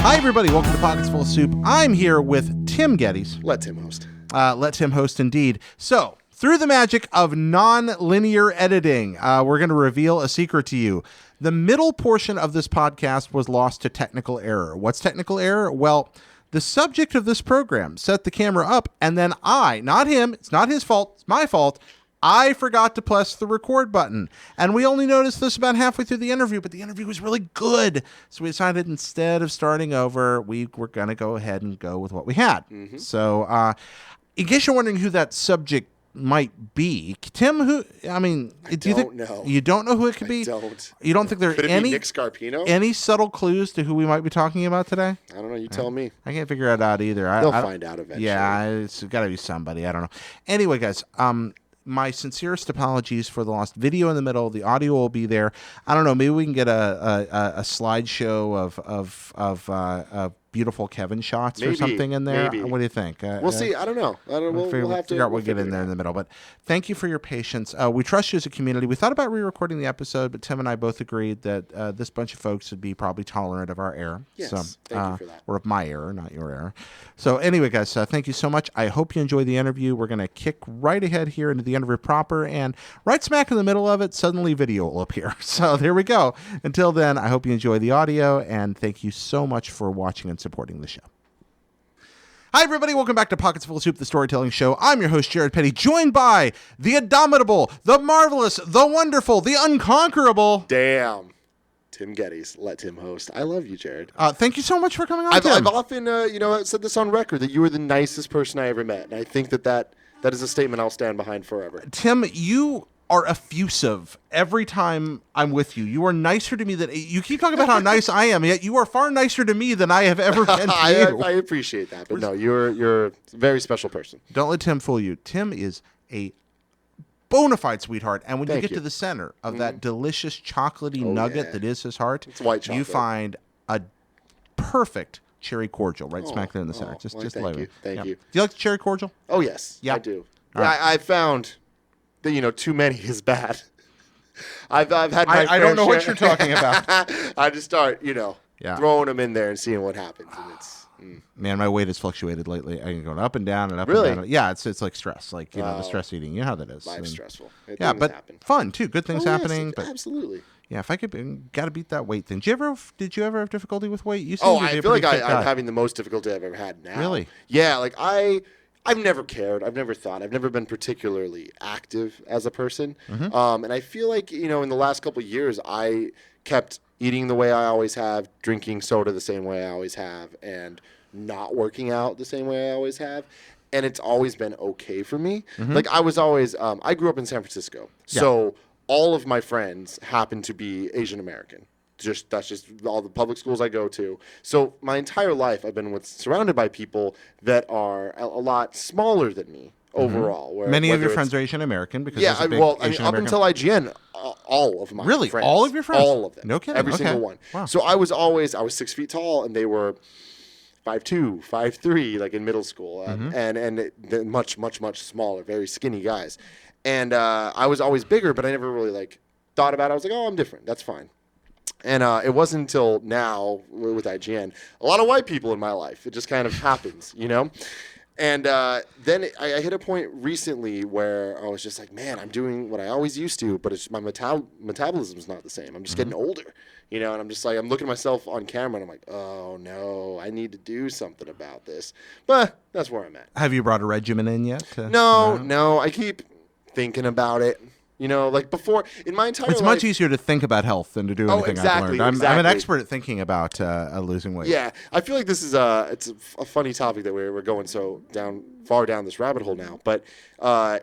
Hi, everybody. Welcome to Pockets Full of Soup. I'm here with Tim Gettys. Let Tim host. Let Tim host, indeed. So, through the magic of non-linear editing, we're going to reveal a secret to you. The middle portion of this podcast was lost to technical error. What's technical error? Well, the subject of this program set the camera up, and then I, not him, it's not his fault, it's my fault, I forgot to press the record button. And we only noticed this about halfway through the interview, but the interview was really good. So we decided instead of starting over, we were going to go ahead and go with what we had. Mm-hmm. So in case you're wondering who that subject might be, Tim, I don't know. You don't know who it could be? Don't. You don't think there are any Nick Scarpino? Any subtle clues to who we might be talking about today? I don't know. You tell me. I can't figure it out either. They'll find out eventually. Yeah, it's got to be somebody. I don't know. Anyway, guys, my sincerest apologies for the lost video in the middle. The audio will be there. I don't know. Maybe we can get a slideshow of beautiful Kevin shots or something in there. Maybe. What do you think? We'll see. I don't know. We'll have to figure out what we get in there in the middle. But thank you for your patience. We trust you as a community. We thought about re-recording the episode, but Tim and I both agreed that this bunch of folks would be probably tolerant of our error. Yes, so, thank you for that. Or of my error, not your error. So anyway, guys, thank you so much. I hope you enjoy the interview. We're going to kick right ahead here into the interview proper, and right smack in the middle of it, suddenly video will appear. So there we go. Until then, I hope you enjoy the audio, and thank you so much for watching and supporting the show. Hi, everybody. Welcome back to Pockets Full of Soup, the storytelling show. I'm your host, Jared Petty, joined by the indomitable, the marvelous, the wonderful, the unconquerable. Damn. Tim Gettys. Let Tim host. I love you, Jared. Thank you so much for coming on, Tim. I've often, said this on record, that you were the nicest person I ever met. And I think that is a statement I'll stand behind forever. Tim, you are effusive every time I'm with you. You are nicer to me than you keep talking about how nice I am, yet you are far nicer to me than I have ever been to you. I appreciate that, but no, you're a very special person. Don't let Tim fool you. Tim is a bona fide sweetheart, and when you get to the center of that delicious chocolatey nugget that is his heart, it's white chocolate. You find a perfect cherry cordial right smack there in the center. Just thank you. Thank you. Do you like the cherry cordial? Oh yes, yeah. I do. I found that too many is bad. I've had my I don't know what you're talking about. I just start throwing them in there and seeing what happens, and it's. Man, my weight has fluctuated lately. I'm going up and down and up really? and down. Yeah, it's like stress, like the stress eating. You know how that is. Life's stressful. Yeah, but fun too. Good things happening. Yes, but absolutely. Yeah, if I could, got to beat that weight thing. Did you ever have difficulty with weight? You I feel like I'm having the most difficulty I've ever had now. Really? Yeah, like I've never cared. I've never thought. I've never been particularly active as a person. Mm-hmm. And I feel like, in the last couple of years, I kept eating the way I always have, drinking soda the same way I always have, and not working out the same way I always have. And it's always been okay for me. Mm-hmm. Like I was always, I grew up in San Francisco. Yeah. So all of my friends happen to be Asian American. That's just all the public schools I go to. So my entire life I've been surrounded by people that are a lot smaller than me overall. Where, many of your friends are Asian American because up until IGN, all of my really friends, all of your friends, all of them, no kidding, every single one. Wow. So I was 6 feet tall and they were 5'2", 5'3", like in middle school, and they're much smaller, very skinny guys. And I was always bigger, but I never really thought about it. I was like, oh, I'm different. That's fine. And it wasn't until now with IGN, a lot of white people in my life. It just kind of happens, And then I hit a point recently where I was just like, man, I'm doing what I always used to, but it's my metabolism's not the same. I'm just getting older, and I'm just like, I'm looking at myself on camera and I'm like, oh no, I need to do something about this. But that's where I'm at. Have you brought a regimen in yet? No, I keep thinking about it. Before, in my entire life... It's much easier to think about health than to do anything exactly, I've learned. Exactly. I'm an expert at thinking about losing weight. Yeah, I feel like this is it's a funny topic that we're going so far down this rabbit hole now. But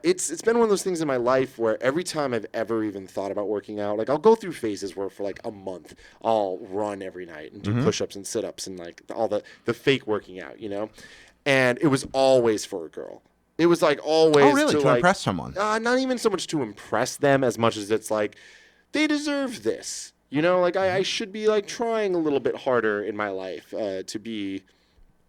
it's been one of those things in my life where every time I've ever even thought about working out, I'll go through phases where for a month I'll run every night and do push-ups and sit-ups and all the fake working out, And it was always for a girl. It was always to impress someone. Not even so much to impress them as much as it's they deserve this. I should be trying a little bit harder in my life to be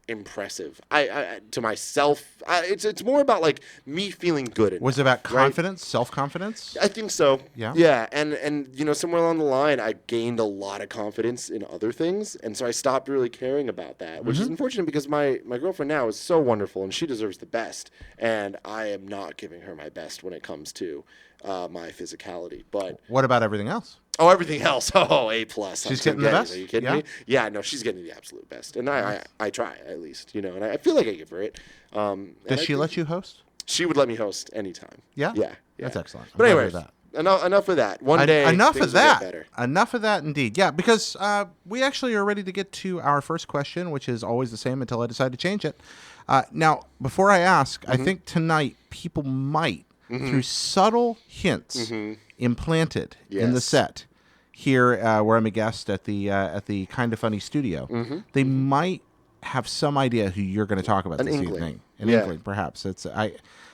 impressive. I to myself, it's more about like me feeling good. Was it about confidence, self-confidence? I think so. Yeah. Yeah, and you know, somewhere along the line, I gained a lot of confidence in other things, and so I stopped really caring about that, which is unfortunate because my girlfriend now is so wonderful, and she deserves the best, and I am not giving her my best when it comes to my physicality. But what about everything else? Oh, everything else. Oh, A+. She's getting the best? Are you kidding me? Yeah, no, she's getting the absolute best. And I try, at least, you know, and I feel like I give her it. Does she let you host? She would let me host anytime. Yeah? Yeah. That's excellent. But anyways, enough of that. One day, enough things of will that. get better. Enough of that, indeed. Yeah, because we actually are ready to get to our first question, which is always the same until I decide to change it. Now, before I ask, I think tonight people might, through subtle hints implanted in the set here, where I'm a guest at the Kinda Funny studio, they might have some idea who you're going to talk about this evening. An inkling, perhaps.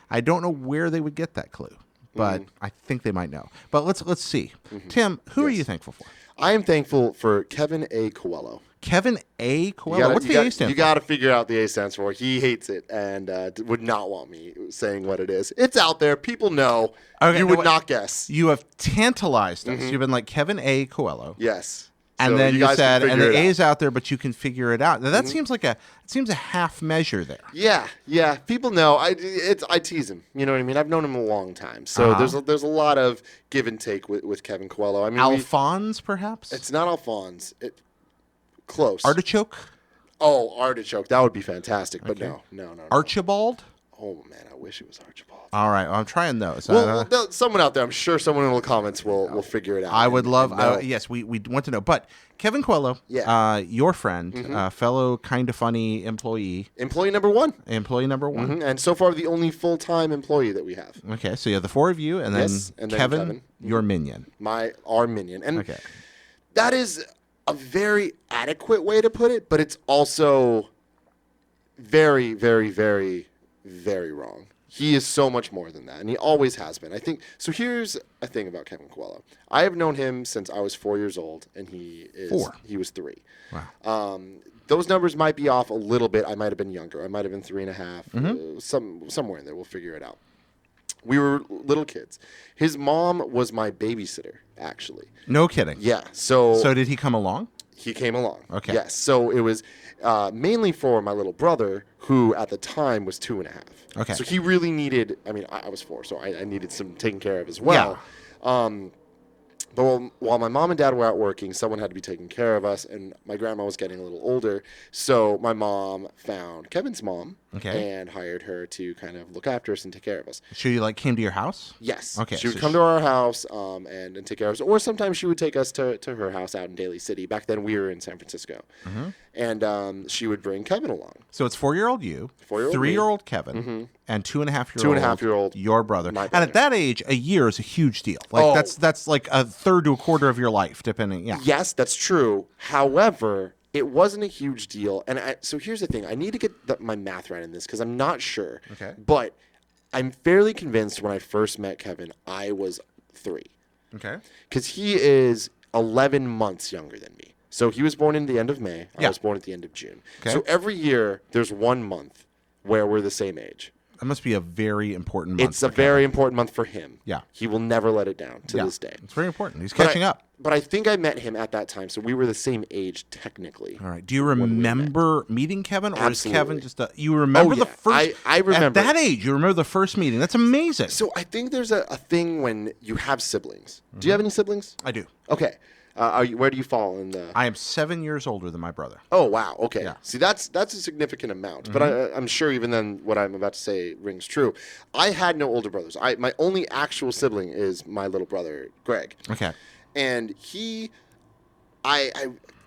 I don't know where they would get that clue, but I think they might know. But let's see. Tim, who are you thankful for? I am thankful for Kevin A. Coelho. Kevin A. Coelho? What's the A stand for? You got to figure out the A stands for. He hates it and would not want me saying what it is. It's out there. People know. Okay, you would not guess. You have tantalized us. You've been like, Kevin A. Coelho. Yes. And so then you said, and the A is out there, but you can figure it out. Now, that seems like a half measure there. Yeah. People know. I tease him. You know what I mean? I've known him a long time. So there's a lot of give and take with Kevin Coelho. I mean, Alphonse, perhaps? It's not Alphonse. Close. Artichoke? Oh, artichoke. That would be fantastic. But no. Archibald? Oh, man, I wish it was Archibald. All right, well, I'm trying those. Well, someone out there, I'm sure someone in the comments will figure it out. I would love, yes, we want to know. But Kevin Coelho, your friend, fellow Kinda Funny employee. Employee number one. And so far, the only full-time employee that we have. Okay, so you have the four of you, and then Kevin, your minion. Our minion. And that is a very adequate way to put it, but it's also very, very, very, very wrong. He is so much more than that, and he always has been. I think so. Here's a thing about Kevin Coelho. I have known him since I was 4 years old, and he was 3. Wow. Those numbers might be off a little bit. I might have been younger. I might have been 3.5. Somewhere in there. We'll figure it out. We were little kids. His mom was my babysitter, actually. No kidding. Yeah. So did he come along? He came along. Okay. Yes. So it was mainly for my little brother, who at the time was 2.5. Okay. So he really needed. I mean, I was 4, so I needed some taken care of as well. Yeah. But while my mom and dad were out working, someone had to be taking care of us, and my grandma was getting a little older. So my mom found Kevin's mom and hired her to kind of look after us and take care of us. She came to your house? Yes. Okay. She would come to our house and take care of us, or sometimes she would take us to her house out in Daly City. Back then we were in San Francisco, and she would bring Kevin along. So it's 4-year-old you, 3-year-old Kevin, and 2.5-year-old your brother. My brother. And at that age, a year is a huge deal. Like that's like a third to a quarter of your life, depending. Yeah. Yes, that's true. However, it wasn't a huge deal. And so here's the thing. I need to get my math right in this because I'm not sure. Okay. But I'm fairly convinced when I first met Kevin, I was 3. Okay. Because he is 11 months younger than me. So he was born in the end of May. I was born at the end of June. Okay. So every year, there's 1 month where we're the same age. That must be a very important month. It's a very important month for him. Yeah. He will never let it down to this day. It's very important. He's catching up. But I think I met him at that time, so we were the same age technically. All right. Do you remember meeting Kevin, or Absolutely. is Kevin just you remember the first? I remember. At that age, you remember the first meeting. That's amazing. So I think there's a thing when you have siblings. Do you have any siblings? I do. Okay. Where do you fall in the? I am 7 years older than my brother. Oh wow. Okay. Yeah. See, that's a significant amount. But I'm sure even then, what I'm about to say rings true. I had no older brothers. My only actual sibling is my little brother Greg. Okay. And I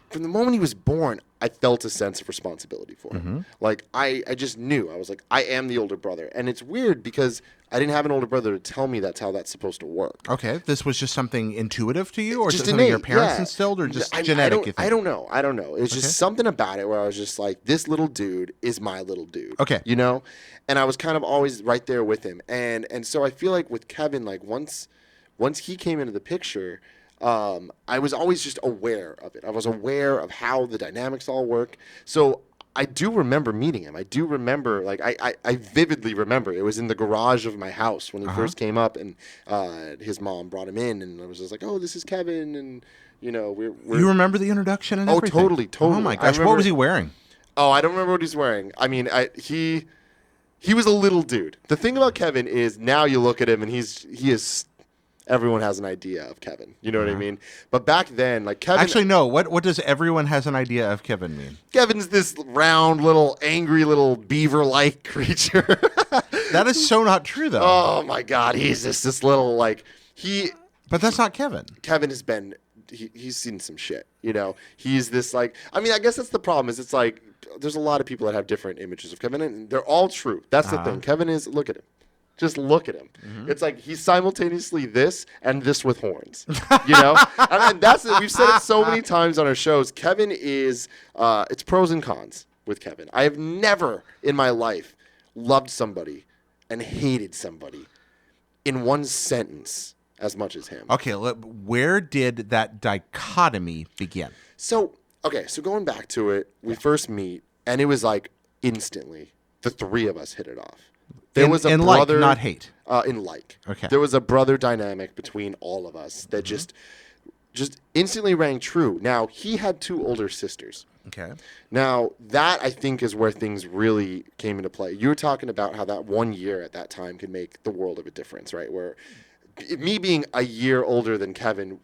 from the moment he was born, I felt a sense of responsibility for him. Like I just knew. I was like, I am the older brother. And it's weird because I didn't have an older brother to tell me that's how that's supposed to work. Okay. This was just something intuitive to you, or just something your parents instilled, or just genetic? I don't know. It's just something about it where I was just like, this little dude is my little dude. Okay. You know? And I was kind of always right there with him. And so I feel like with Kevin, like once he came into the picture, I was always just aware of it. I was aware of how the dynamics all work. So I do remember meeting him. I do remember, like, I vividly remember. It was in the garage of my house when he first came up, and his mom brought him in, and I was just like, oh, this is Kevin, and, you know, we're You remember the introduction and everything? Totally. Oh, my gosh. What was he wearing? Oh, I don't remember what he's wearing. I mean, he was a little dude. The thing about Kevin is now you look at him, and he is... Everyone has an idea of Kevin. You know what I mean? But back then, like Kevin... Actually, no. What does everyone has an idea of Kevin mean? Kevin's this round, little, angry, little beaver-like creature. That is so not true, though. Oh, my God. He's just this little, like... But that's not Kevin. Kevin has been... He's seen some shit, you know? He's this, like... I mean, I guess that's the problem, is it's like... There's a lot of people that have different images of Kevin, and they're all true. That's the thing. Kevin is... Look at him. Just look at him. It's like he's simultaneously this and this with horns, you know? and that's it. We've said it so many times on our shows. Kevin is, it's pros and cons with Kevin. I have never in my life loved somebody and hated somebody in one sentence as much as him. Okay, where did that dichotomy begin? So going back to it, we first meet, and it was like instantly the three of us hit it off. There was a brother, like, not hate. In like. Okay. There was a brother dynamic between all of us that just instantly rang true. Now, he had two older sisters. Okay. Now, that I think is where things really came into play. You were talking about how that 1 year at that time could make the world of a difference, right? Where me being a year older than Kevin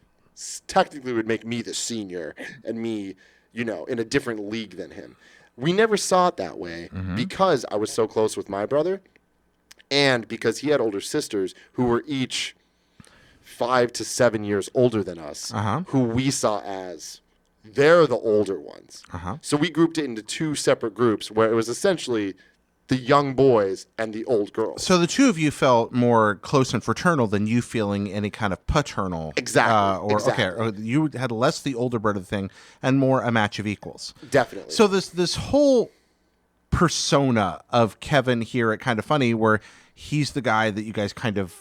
technically would make me the senior and me, you know, in a different league than him. We never saw it that way because I was so close with my brother. And because he had older sisters who were each 5 to 7 years older than us, who we saw as they're the older ones. So we grouped it into two separate groups where it was essentially the young boys and the old girls. So the two of you felt more close and fraternal than you feeling any kind of paternal. Exactly. Okay, or you had less the older brother thing and more a match of equals. Definitely. So this whole persona of Kevin here at Kind of Funny, where he's the guy that you guys kind of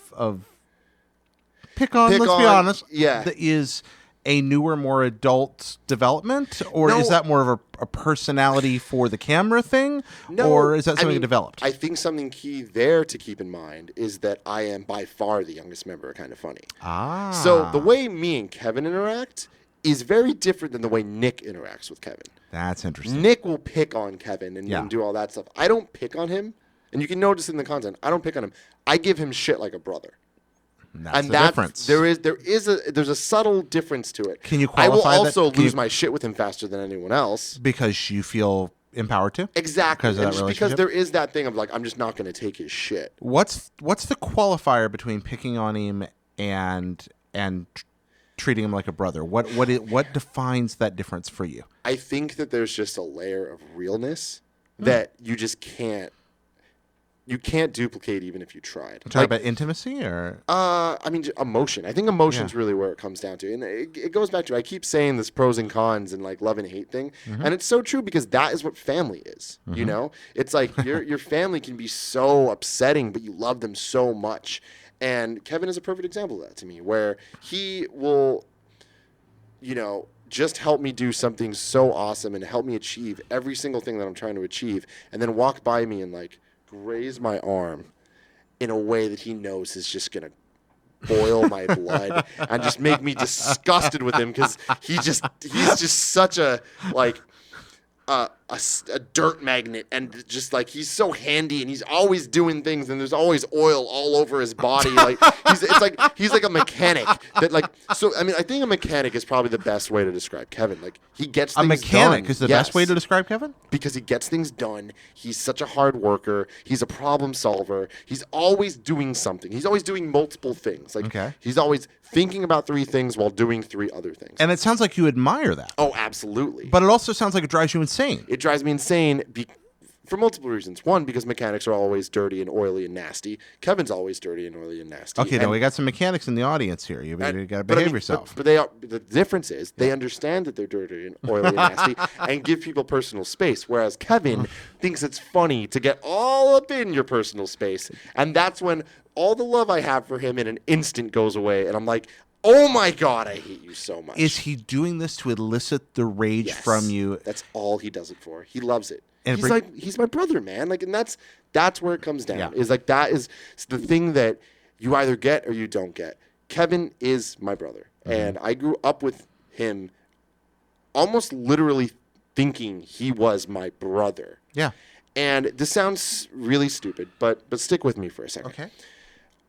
pick on, let's be honest. Yeah. That is a newer, more adult development? Or is that more of a personality for the camera thing? No, or is that something developed? I think something key there to keep in mind is that I am by far the youngest member of Kind of Funny. So the way me and Kevin interact is very different than the way Nick interacts with Kevin. That's interesting. Nick will pick on Kevin and do all that stuff. I don't pick on him. And you can notice in the content, I don't pick on him. I give him shit like a brother. That's the difference. There's a subtle difference to it. Can you qualify that? I will also lose my shit with him faster than anyone else. Because you feel empowered to? Exactly. Because of that relationship? Because there is that thing of like, I'm just not going to take his shit. What's the qualifier between picking on him and treating him like a brother? What defines that difference for you? I think that there's just a layer of realness that you just can't duplicate even if you tried. Talking about intimacy or? I mean, emotion. I think emotion's really where it comes down to. And it goes back to, I keep saying this pros and cons and like love and hate thing. And it's so true because that is what family is, you know? It's like your family can be so upsetting, but you love them so much. And Kevin is a perfect example of that to me, where he will, you know, just help me do something so awesome and help me achieve every single thing that I'm trying to achieve, and then walk by me and like graze my arm in a way that he knows is just going to boil my blood and just make me disgusted with him because he's just such a like a dirt magnet, and just like he's so handy and he's always doing things and there's always oil all over his body. Like he's like a mechanic that like, so I mean I think a mechanic is probably the best way to describe Kevin. Like he gets things done. A mechanic is the best way to describe Kevin? Because he gets things done. He's such a hard worker. He's a problem solver. He's always doing something. He's always doing multiple things. Like he's always thinking about 3 things while doing 3 other things. And it sounds like you admire that. Oh, absolutely. But it also sounds like it drives you insane. It drives me insane for multiple reasons. One, because mechanics are always dirty and oily and nasty. Kevin's always dirty and oily and nasty. Okay, now we got some mechanics in the audience here. You got to behave yourself. But the difference is they understand that they're dirty and oily and nasty and give people personal space, whereas Kevin thinks it's funny to get all up in your personal space. And that's when all the love I have for him in an instant goes away, and I'm like, oh my God, I hate you so much. Is he doing this to elicit the rage from you? That's all he does it for. He loves it. And he's my brother, man. Like, and that's where it comes down. Yeah. Is like that is the thing that you either get or you don't get. Kevin is my brother, and I grew up with him, almost literally thinking he was my brother. Yeah. And this sounds really stupid, but stick with me for a second. Okay.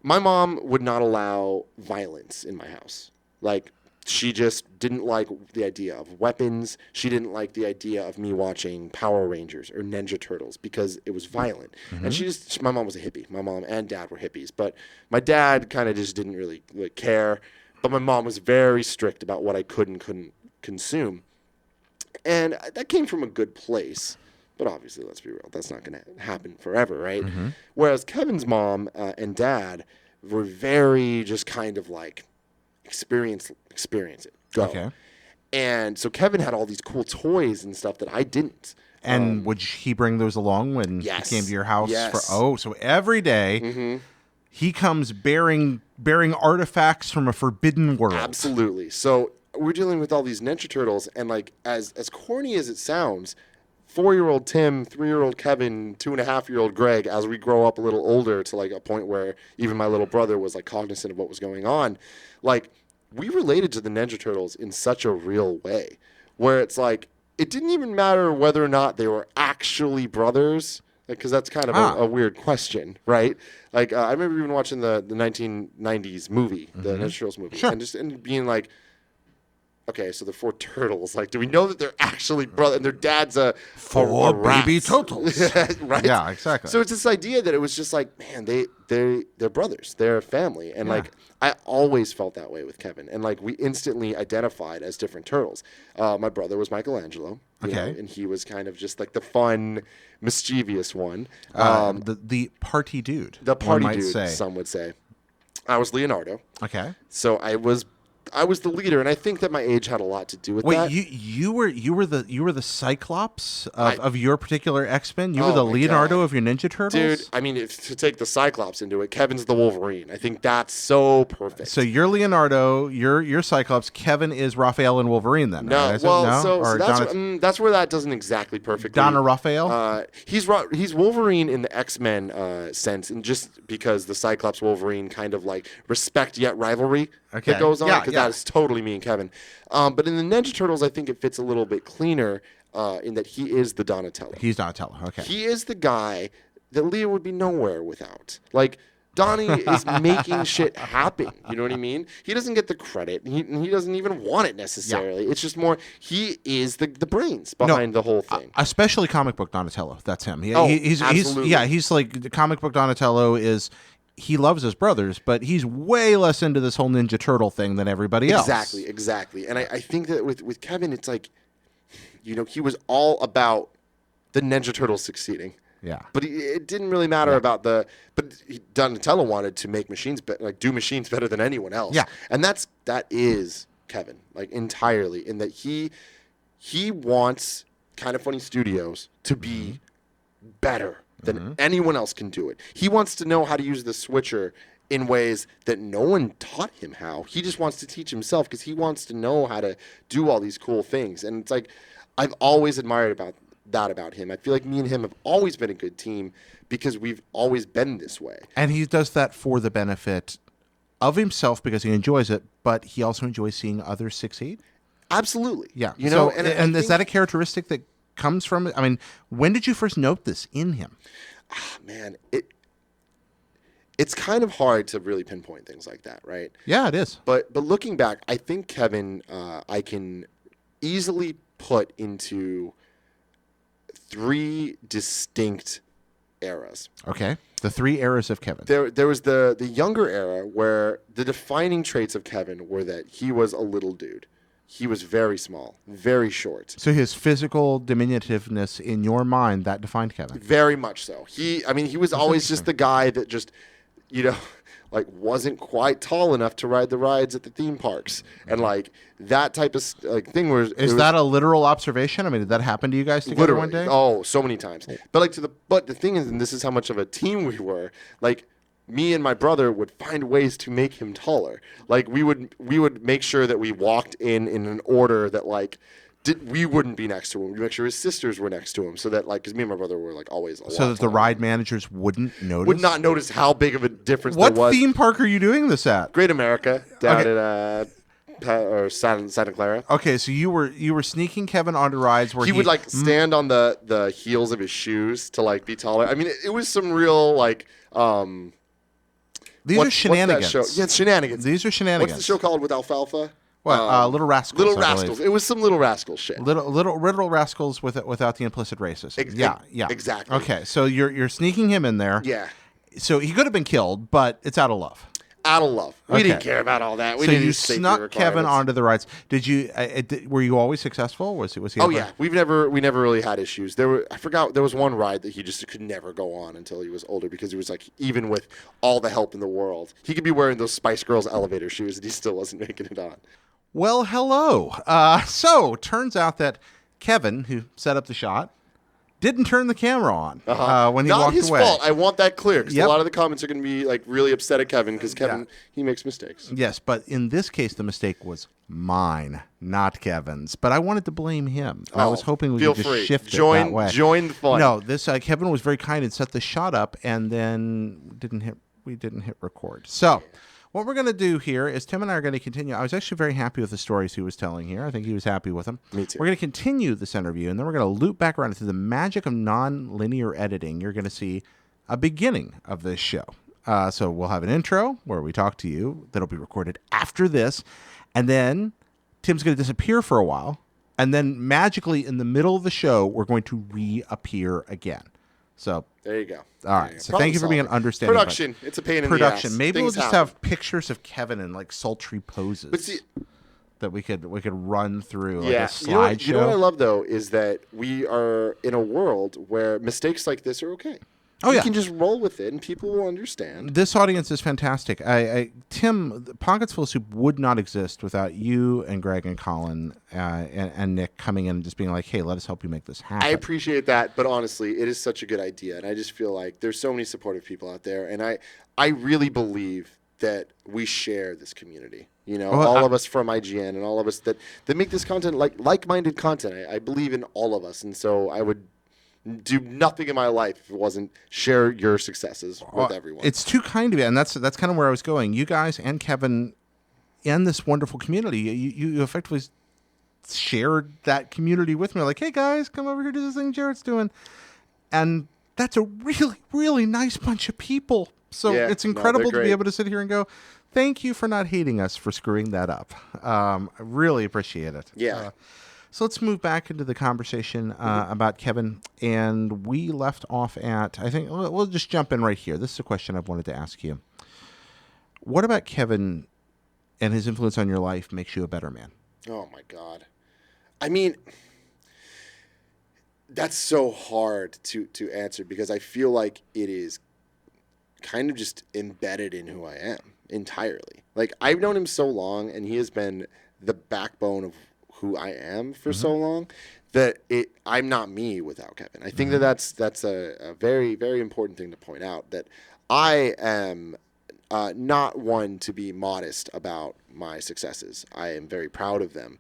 My mom would not allow violence in my house. Like, she just didn't like the idea of weapons. She didn't like the idea of me watching Power Rangers or Ninja Turtles because it was violent. And my mom was a hippie. My mom and dad were hippies, but my dad kind of just didn't really care. But my mom was very strict about what I could and couldn't consume. And that came from a good place. But obviously, let's be real, that's not going to happen forever, right? Whereas Kevin's mom and dad were very just kind of like, experience it. Go. Okay. And so Kevin had all these cool toys and stuff that I didn't. And would he bring those along when he came to your house? Yes. So every day he comes bearing artifacts from a forbidden world. Absolutely. So we're dealing with all these Ninja Turtles, and like as corny as it sounds, 4-year-old Tim, 3-year-old Kevin, 2.5-year-old Greg, as we grow up a little older to like a point where even my little brother was like cognizant of what was going on, like we related to the Ninja Turtles in such a real way where it's like it didn't even matter whether or not they were actually brothers, because that's kind of a weird question, right? Like I remember even watching the 1990s movie, the Ninja Turtles movie, and being like, okay, so they're 4 turtles. Like, do we know that they're actually brothers? And their dad's a 4 baby turtles. Right? Yeah, exactly. So it's this idea that it was just like, man, they're brothers. They're a family. And like, I always felt that way with Kevin. And like, we instantly identified as different turtles. My brother was Michelangelo. You know, and he was kind of just like the fun, mischievous one. The party dude. The party dude, some would say. I was Leonardo. Okay. So I was the leader, and I think that my age had a lot to do with that. Wait, you were the Cyclops of your particular X-Men? You were the Leonardo of your Ninja Turtles? Dude, I mean, to take the Cyclops into it, Kevin's the Wolverine. I think that's so perfect. So you're Leonardo, you're Cyclops, Kevin is Raphael and Wolverine then? No, right? well, so that's where that doesn't exactly perfectly. Donna Raphael? He's Wolverine in the X-Men sense, and just because the Cyclops Wolverine kind of like respect yet rivalry that goes on, because that is totally me and Kevin. But in the Ninja Turtles, I think it fits a little bit cleaner in that he is the Donatello. He's Donatello, okay. He is the guy that Leo would be nowhere without. Like, Donnie is making shit happen. You know what I mean? He doesn't get the credit. He doesn't even want it necessarily. Yeah. It's just more, he is the brains behind the whole thing. Especially comic book Donatello. That's him. Absolutely. He's like, the comic book Donatello is... He loves his brothers, but he's way less into this whole Ninja Turtle thing than everybody else. Exactly. And I think that with Kevin, it's like, you know, he was all about the Ninja Turtles succeeding. Yeah. But it didn't really matter about Donatello wanted to make machines, do machines better than anyone else. Yeah. And that is Kevin, like entirely, in that he wants Kind of Funny Studios to be better than anyone else can do it. He wants to know how to use the switcher in ways that no one taught him how. He just wants to teach himself because he wants to know how to do all these cool things. And it's like, I've always admired about him. I feel like me and him have always been a good team because we've always been this way. And he does that for the benefit of himself because he enjoys it, but he also enjoys seeing others succeed. Absolutely. Yeah. You know, and is that a characteristic that comes from it? I mean, when did you first note this in him? Man, it's kind of hard to really pinpoint things like that, right? Yeah, it is. But looking back, I think Kevin, I can easily put into 3 distinct eras. Okay. The 3 eras of Kevin. There was the younger era where the defining traits of Kevin were that he was a little dude. He was very small, very short. So his physical diminutiveness in your mind, that defined Kevin? Very much so. He was always just the guy that just, you know, like wasn't quite tall enough to ride the rides at the theme parks. And like that type of thing was... Is that a literal observation? I mean, did that happen to you guys together one day? Oh, so many times. But the thing is, and this is how much of a team we were, like... me and my brother would find ways to make him taller. Like we would make sure that we walked in an order that like we wouldn't be next to him. We make sure his sisters were next to him, so that because me and my brother were always so that the ride managers wouldn't notice. Would not notice how big of a difference What there was. theme park are you doing this at? Great America down at or Santa Clara. Okay, so you were sneaking Kevin onto rides where he would stand on the heels of his shoes to be taller. I mean, it was some real These are shenanigans. What's that show? Yeah, it's shenanigans. These are shenanigans. What's the show called with alfalfa? What? Little Rascals. Little Rascals. It was some Little Rascals shit. Little Rascals without the implicit racism. Yeah. Exactly. Okay, so you're sneaking him in there. Yeah. So he could have been killed, but it's out of love. Out of love. We didn't care about all that. So you snuck Kevin onto the rides. Did you? Were you always successful? Was he? Oh yeah, we never really had issues. I forgot there was one ride that he just could never go on until he was older because he was even with all the help in the world, he could be wearing those Spice Girls elevator shoes and he still wasn't making it on. Well, hello. So turns out that Kevin, who set up the shot, didn't turn the camera on when he walked away. Not his fault. I want that clear because a lot of the comments are going to be really upset at Kevin because Kevin he makes mistakes. Yes, but in this case, the mistake was mine, not Kevin's. But I wanted to blame him. I was hoping we could just shift it that way. Join the fun. No, this Kevin was very kind and set the shot up, and then we didn't hit record. So. What we're going to do here is Tim and I are going to continue. I was actually very happy with the stories he was telling here. I think he was happy with them. Me too. We're going to continue this interview, and then we're going to loop back around through the magic of non-linear editing. You're going to see a beginning of this show. So we'll have an intro where we talk to you. That'll be recorded after this. And then Tim's going to disappear for a while. And then magically in the middle of the show, we're going to reappear again. So there you go. All right. So thank you for being an understanding. Production. It's a pain in the ass. Maybe we'll just have pictures of Kevin in sultry poses. But see, that we could run through a slideshow. You know what I love though is that we are in a world where mistakes like this are okay. Oh, you can just roll with it, and people will understand. This audience is fantastic. Tim, Pockets Full of Soup would not exist without you and Greg and Colin and Nick coming in and just being like, hey, let us help you make this happen. I appreciate that, but honestly, it is such a good idea, and I just feel like there's so many supportive people out there, and I really believe that we share this community. All of us from IGN and all of us that make this content like-minded content. I believe in all of us, and so I would do nothing in my life if it wasn't share your successes with everyone. It's too kind of you, and that's kind of where I was going. You guys and Kevin and this wonderful community, you effectively shared that community with me. Like, hey guys, come over here to this thing Jarrett's doing. And that's a really, really nice bunch of people. So it's incredible to be able to sit here and go, thank you for not hating us for screwing that up. I really appreciate it. Yeah. So let's move back into the conversation about Kevin. And we left off at, I think, we'll just jump in right here. This is a question I've wanted to ask you. What about Kevin and his influence on your life makes you a better man? Oh, my God. I mean, that's so hard to answer because I feel like it is kind of just embedded in who I am entirely. I've known him so long, and he has been the backbone of who I am for so long that I'm not me without Kevin. I think that's a very, very important thing to point out, that I am not one to be modest about my successes. I am very proud of them,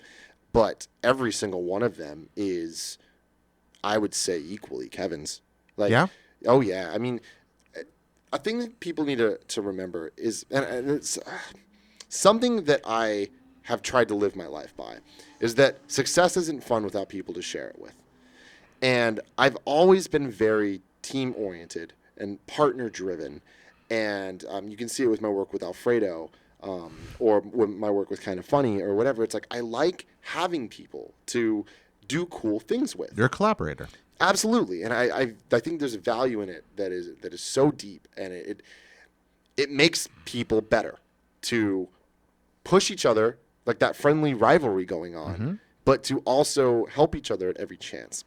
but every single one of them is, I would say, equally Kevin's. Yeah? Oh yeah. I mean, a thing that people need to remember is, and it's something that I have tried to live my life by, is that success isn't fun without people to share it with. And I've always been very team-oriented and partner-driven. And you can see it with my work with Alfredo or with my work with Kind of Funny or whatever. It's I like having people to do cool things with. You're a collaborator. Absolutely. And I think there's a value in it that is so deep. And it makes people better to push each other, like that friendly rivalry going on, but to also help each other at every chance.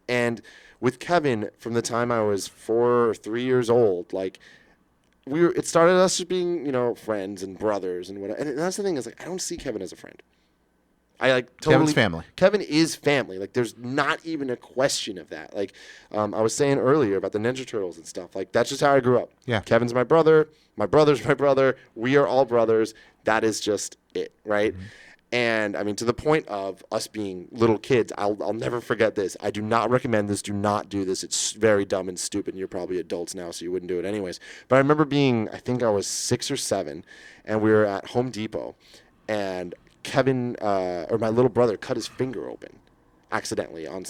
And with Kevin, from the time I was 4 or 3 years old, it started us just being, friends and brothers and whatever. And that's the thing is, I don't see Kevin as a friend. Kevin's family. Kevin is family. There's not even a question of that. I was saying earlier about the Ninja Turtles and stuff. That's just how I grew up. Yeah. Kevin's my brother. My brother's my brother. We are all brothers. That is just it, right? And I mean, to the point of us being little kids, I'll never forget this. I do not recommend this. Do not do this. It's very dumb and stupid. And you're probably adults now, so you wouldn't do it anyways. But I remember I think I was 6 or 7, and we were at Home Depot, and Kevin, or my little brother, cut his finger open accidentally on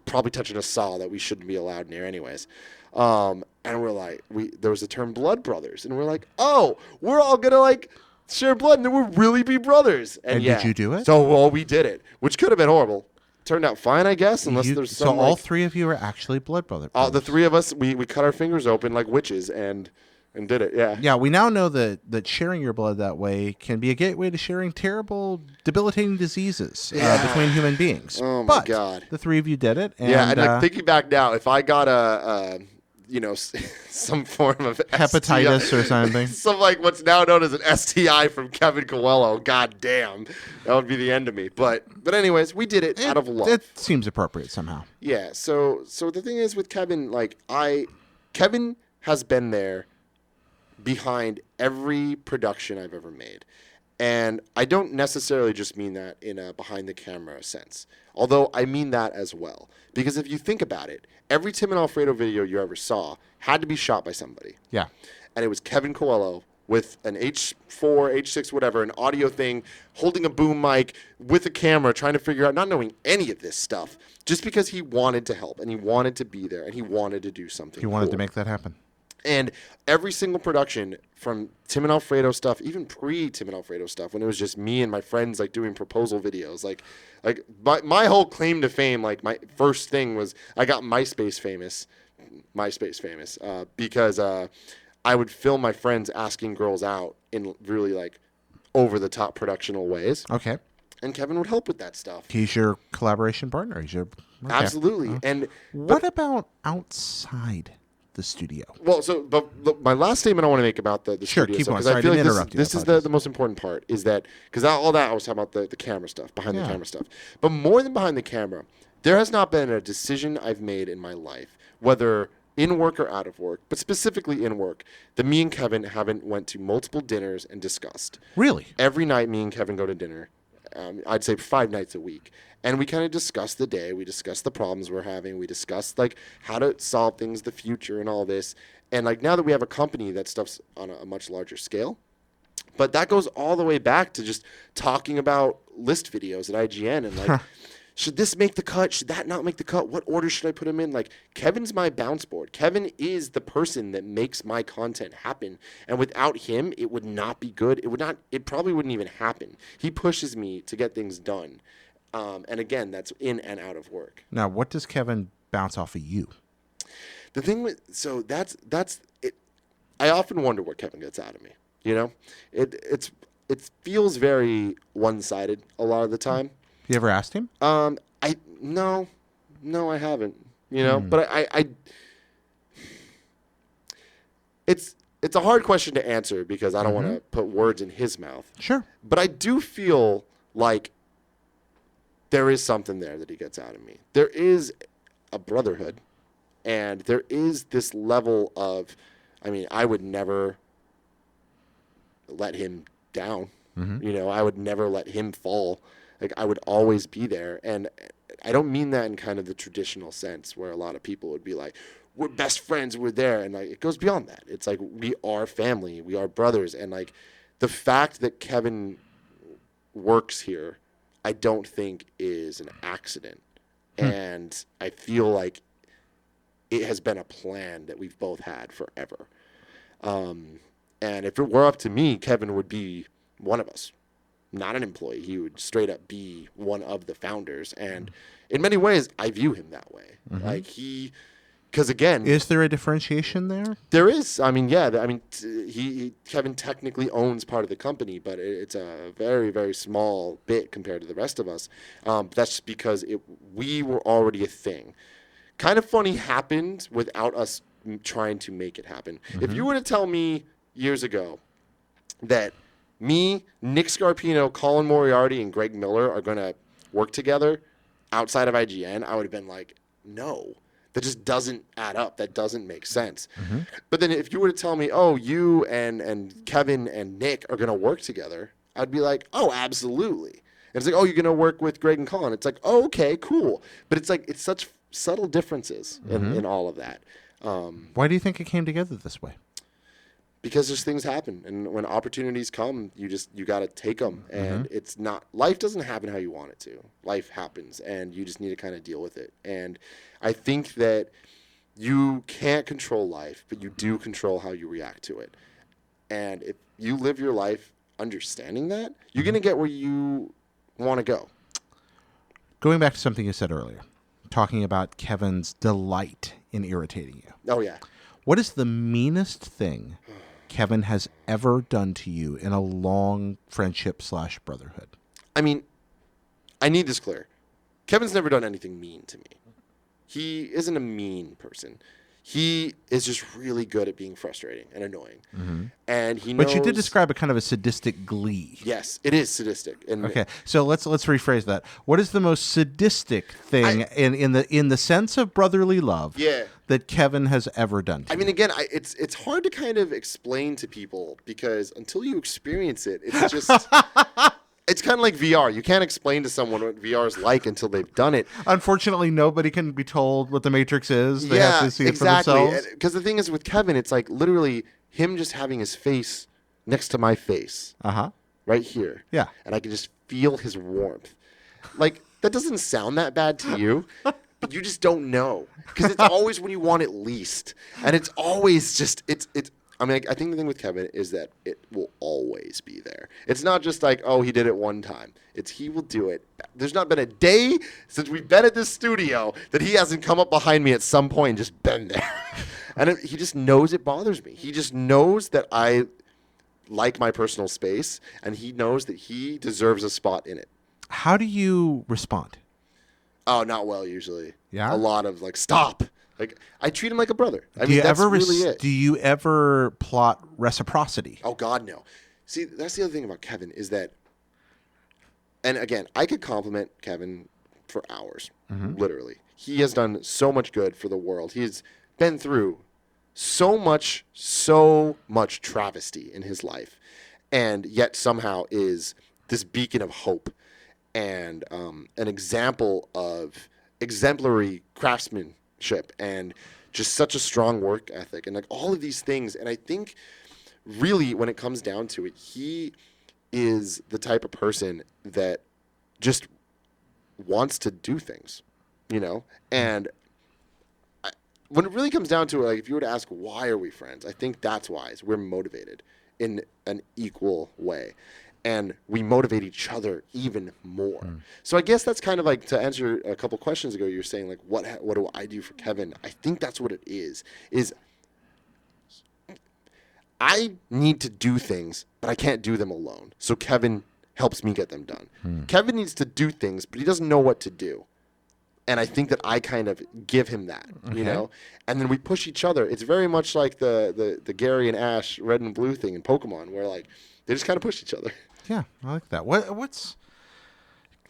probably touching a saw that we shouldn't be allowed near anyways. And we're like, there was the term blood brothers, and we're like, oh, we're all gonna like share blood, and then we'll really be brothers. And did you do it? So we did it, which could have been horrible. Turned out fine, I guess, unless there's some. So all 3 of you are actually blood brothers. The 3 of us, we cut our fingers open like witches and did it. Yeah. Yeah, we now know that sharing your blood that way can be a gateway to sharing terrible, debilitating diseases between human beings. Oh my God! The 3 of you did it. And, and like thinking back now, if I got some form of hepatitis STI, or something, some like what's now known as an STI from Kevin Coelho, God damn, that would be the end of me. But anyways, we did it out of love. It seems appropriate somehow. Yeah. So the thing is with Kevin, like Kevin has been there behind every production I've ever made. And I don't necessarily just mean that in a behind the camera sense, although I mean that as well. Because if you think about it, every Tim and Alfredo video you ever saw had to be shot by somebody. Yeah. And it was Kevin Coelho with an H4, H6, whatever, an audio thing, holding a boom mic with a camera, trying to figure out, not knowing any of this stuff, just because he wanted to help and he wanted to be there and he wanted to do something. He wanted cool. to make that happen. And every single production from Tim and Alfredo stuff, even pre-Tim and Alfredo stuff, when it was just me and my friends like doing proposal videos, like my whole claim to fame, like my first thing was I got MySpace famous because I would film my friends asking girls out in really like over the top productional ways. Okay. And Kevin would help with that stuff. He's your collaboration partner. Okay. Absolutely. And what about outside the studio? Well, but my last statement I want to make about the sure, studio, keep going. because Sorry, I feel I didn't like interrupt you. this is the most important part, is that because all that I was talking about the camera stuff, behind the camera stuff, but more than behind the camera, there has not been a decision I've made in my life, whether in work or out of work, but specifically in work, that me and Kevin haven't went to multiple dinners and discussed. Really? Every night, me and Kevin go to dinner. I'd say 5 nights a week. And we kind of discuss the day. We discuss the problems we're having. We discuss like how to solve things, the future and all this. And like now that we have a company, that stuff's on a much larger scale. But that goes all the way back to just talking about list videos at IGN and like, should this make the cut? Should that not make the cut? What order should I put him in? Like, Kevin's my bounce board. Kevin is the person that makes my content happen. And without him, it would not be good. It probably wouldn't even happen. He pushes me to get things done. And again, that's in and out of work. Now, what does Kevin bounce off of you? The thing that's it. I often wonder what Kevin gets out of me. You know, it feels very one-sided a lot of the time. You ever asked him? No, I haven't. You know, but it's a hard question to answer because I don't want to put words in his mouth. Sure. But I do feel like there is something there that he gets out of me. There is a brotherhood, and there is this level of, I mean, I would never let him down. You know, I would never let him fall. Like, I would always be there. And I don't mean that in kind of the traditional sense where a lot of people would be like, we're best friends, we're there. And like, it goes beyond that. It's like, we are family, we are brothers. And like, the fact that Kevin works here, I don't think is an accident. And I feel like it has been a plan that we've both had forever. And if it were up to me, Kevin would be one of us, not an employee. He would straight up be one of the founders. And in many ways, I view him that way. Like because again, is there a differentiation there? There is. I mean, yeah. I mean, Kevin technically owns part of the company, but it's a very, very small bit compared to the rest of us. That's because we were already a thing. Kind of funny happened without us trying to make it happen. If you were to tell me years ago that me, Nick Scarpino, Colin Moriarty, and Greg Miller are going to work together outside of IGN, I would have been like, no. That just doesn't add up. That doesn't make sense. But then if you were to tell me, oh, you and Kevin and Nick are going to work together, I'd be like, oh, absolutely. it's like, oh, you're gonna work with Greg and Colin. It's like, oh, okay, cool. But it's like it's such subtle differences in all of that. Why do you think it came together this way? Because there's things happen, and when opportunities come, you got to take them. And it's not, life doesn't happen how you want it to. Life happens, and you just need to kind of deal with it. And I think that you can't control life, but you do control how you react to it. And if you live your life understanding that, you're going to get where you want to go. Going back to something you said earlier, talking about Kevin's delight in irritating you. Oh, yeah. What is the meanest thing Kevin has ever done to you in a long friendship/brotherhood? I mean, I need this clear. Kevin's never done anything mean to me. He isn't a mean person. He is just really good at being frustrating and annoying. And he knows... But you did describe a kind of a sadistic glee. Yes, it is sadistic. And okay, so let's rephrase that. What is the most sadistic thing in the sense of brotherly love that Kevin has ever done to you? I mean, again, it's hard to kind of explain to people because until you experience it, it's just... It's kind of like VR. You can't explain to someone what VR is like until they've done it. Unfortunately, nobody can be told what the Matrix is. They have to see it for themselves. Because the thing is with Kevin, it's like literally him just having his face next to my face. Right here. Yeah. And I can just feel his warmth. Like, that doesn't sound that bad to you, but you just don't know. Because it's always when you want it least. And it's always just, it's I mean, I think the thing with Kevin is that it will always be there. It's not just like, oh, he did it one time. It's he will do it. There's not been a day since we've been at this studio that he hasn't come up behind me at some point and just been there. And he just knows it bothers me. He just knows that I like my personal space, and he knows that he deserves a spot in it. How do you respond? Oh, not well usually. Yeah? A lot of like, stop. Like, I treat him like a brother. I Do mean, you that's ever really it. Do you ever plot reciprocity? Oh, God, no. See, that's the other thing about Kevin is that, and again, I could compliment Kevin for hours, literally. He has done so much good for the world. He's been through so much travesty in his life, and yet somehow is this beacon of hope and an example of exemplary craftsmanship and just such a strong work ethic and like all of these things. And I think really when it comes down to it, he is the type of person that just wants to do things, you know? And when it really comes down to it, like if you were to ask why are we friends, I think that's why is we're motivated in an equal way. And we motivate each other even more. So I guess that's kind of like to answer a couple questions ago. You're saying like, what do I do for Kevin? I think that's what it is I need to do things, but I can't do them alone. So Kevin helps me get them done. Kevin needs to do things, but he doesn't know what to do. And I think that I kind of give him that, you know? And then we push each other. It's very much like the Gary and Ash red and blue thing in Pokemon where like they just kind of push each other. Yeah, I like that.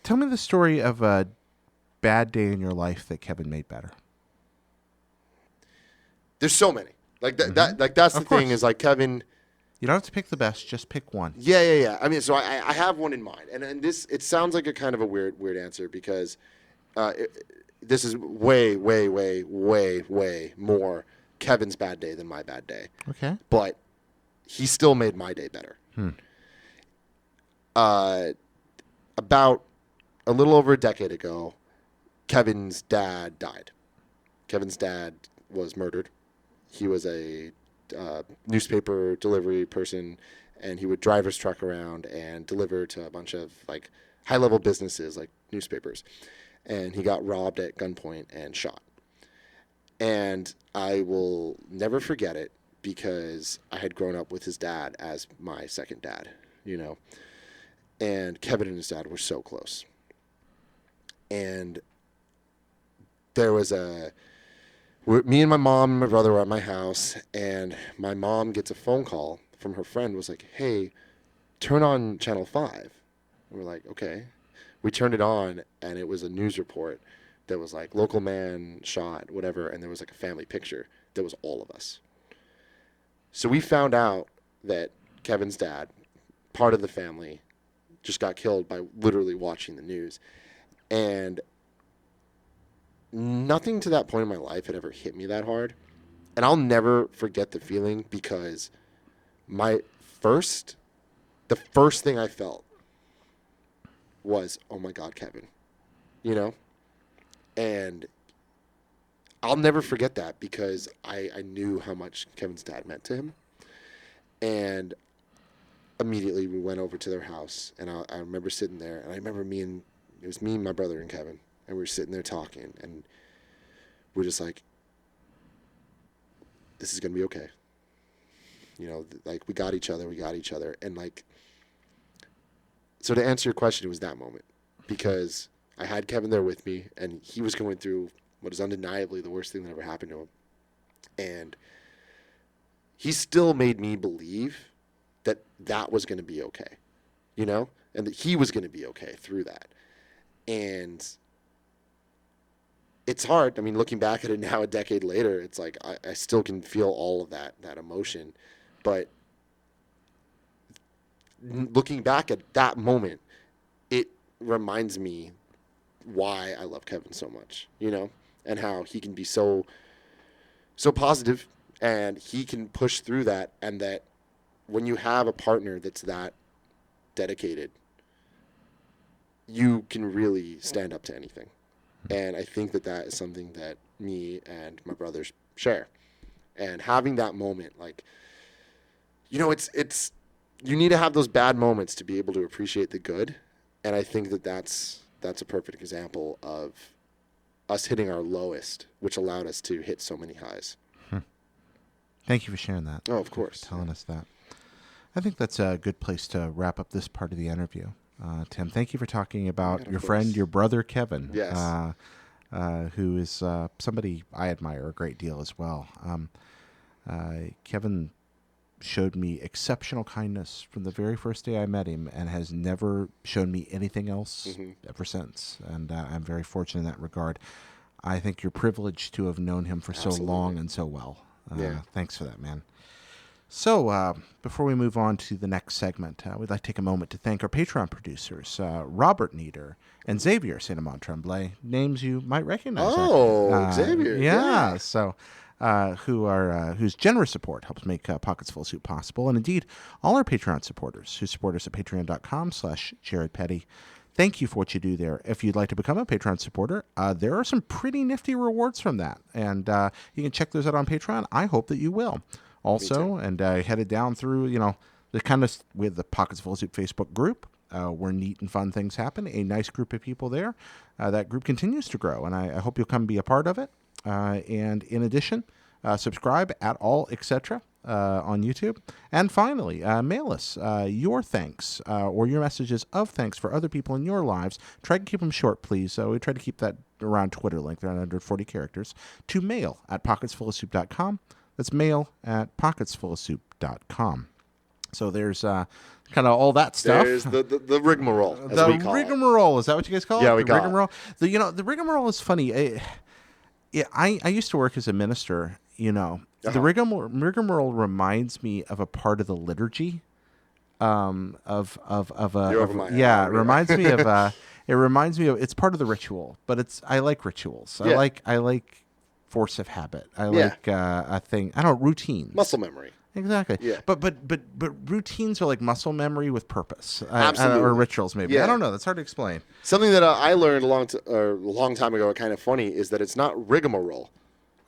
Tell me the story of a bad day in your life that Kevin made better. There's so many. Like that's the thing is like Kevin. You don't have to pick the best, just pick one. Yeah. I mean, so I have one in mind. And this, it sounds like a kind of a weird answer because this is way more Kevin's bad day than my bad day. Okay. But he still made my day better. About a little over a decade ago, Kevin's dad died. Kevin's dad was murdered. He was a newspaper delivery person, and he would drive his truck around and deliver to a bunch of like high-level businesses like newspapers. And he got robbed at gunpoint and shot. And I will never forget it because I had grown up with his dad as my second dad, you know. And Kevin and his dad were so close. And there was me and my mom and my brother were at my house, and my mom gets a phone call from her friend, was like, hey, turn on Channel 5. And we're like, okay. We turned it on, and it was a news report that was like, local man shot, whatever, and there was like a family picture that was all of us. So we found out that Kevin's dad, part of the family, just got killed by literally watching the news. And nothing to that point in my life had ever hit me that hard. And I'll never forget the feeling, because the first thing I felt was, oh my God, Kevin, you know? And I'll never forget that, because I knew how much Kevin's dad meant to him. And immediately we went over to their house, and I remember sitting there, and I remember it was me, my brother, and Kevin, and we were sitting there talking, and we're just like, this is going to be okay. You know, like, we got each other. And, like, so to answer your question, it was that moment, because I had Kevin there with me, and he was going through what is undeniably the worst thing that ever happened to him. And he still made me believe that was going to be okay, you know, and that he was going to be okay through that. And it's hard. I mean, looking back at it now, a decade later, it's like I still can feel all of that emotion. But looking back at that moment, it reminds me why I love Kevin so much, you know, and how he can be so positive, and he can push through that, and that when you have a partner that's that dedicated, you can really stand up to anything. And I think that is something that me and my brothers share. And having that moment, like, you know, it's you need to have those bad moments to be able to appreciate the good. And I think that's a perfect example of us hitting our lowest, which allowed us to hit so many highs. Thank you for sharing that. Oh, of course. Telling us that. I think that's a good place to wrap up this part of the interview. Tim, thank you for talking about your friend, your brother, Kevin. Yes. Who is somebody I admire a great deal as well. Kevin showed me exceptional kindness from the very first day I met him, and has never shown me anything else ever since. And I'm very fortunate in that regard. I think you're privileged to have known him for so long and so well. Thanks for that, man. So before we move on to the next segment, we'd like to take a moment to thank our Patreon producers, Robert Nieder and Xavier Saint-Amand-Tremblay, names you might recognize. Xavier. Yeah. So whose generous support helps make Pockets Full of Soup possible. And indeed, all our Patreon supporters who support us at patreon.com/JaredPetty. Thank you for what you do there. If you'd like to become a Patreon supporter, there are some pretty nifty rewards from that. And you can check those out on Patreon. I hope that you will. Also, and headed down through, with the Pockets Full of Soup Facebook group, where neat and fun things happen. A nice group of people there. That group continues to grow, and I hope you'll come be a part of it. And in addition, subscribe at all, etc. On YouTube. And finally, mail us your thanks or your messages of thanks for other people in your lives. Try to keep them short, please. We try to keep that around Twitter length, around under 40 characters, to mail@pocketsfullofsoup.com. That's mail@pocketsfullofsoup.com. So there's kind of all that stuff. There's the rigmarole, as we call it. Rigmarole, is that what you guys call it? Yeah, we call rigmarole. The rigmarole is funny. I used to work as a minister. The rigmarole reminds me of a part of the liturgy. It reminds me of it's part of the ritual, but I like rituals. I like force of habit. I like a thing. I don't know, routines. Muscle memory. Exactly. Yeah. But routines are like muscle memory with purpose. Absolutely. Or rituals, maybe. Yeah. I don't know. That's hard to explain. Something that I learned a long time ago, kind of funny, is that it's not rigmarole.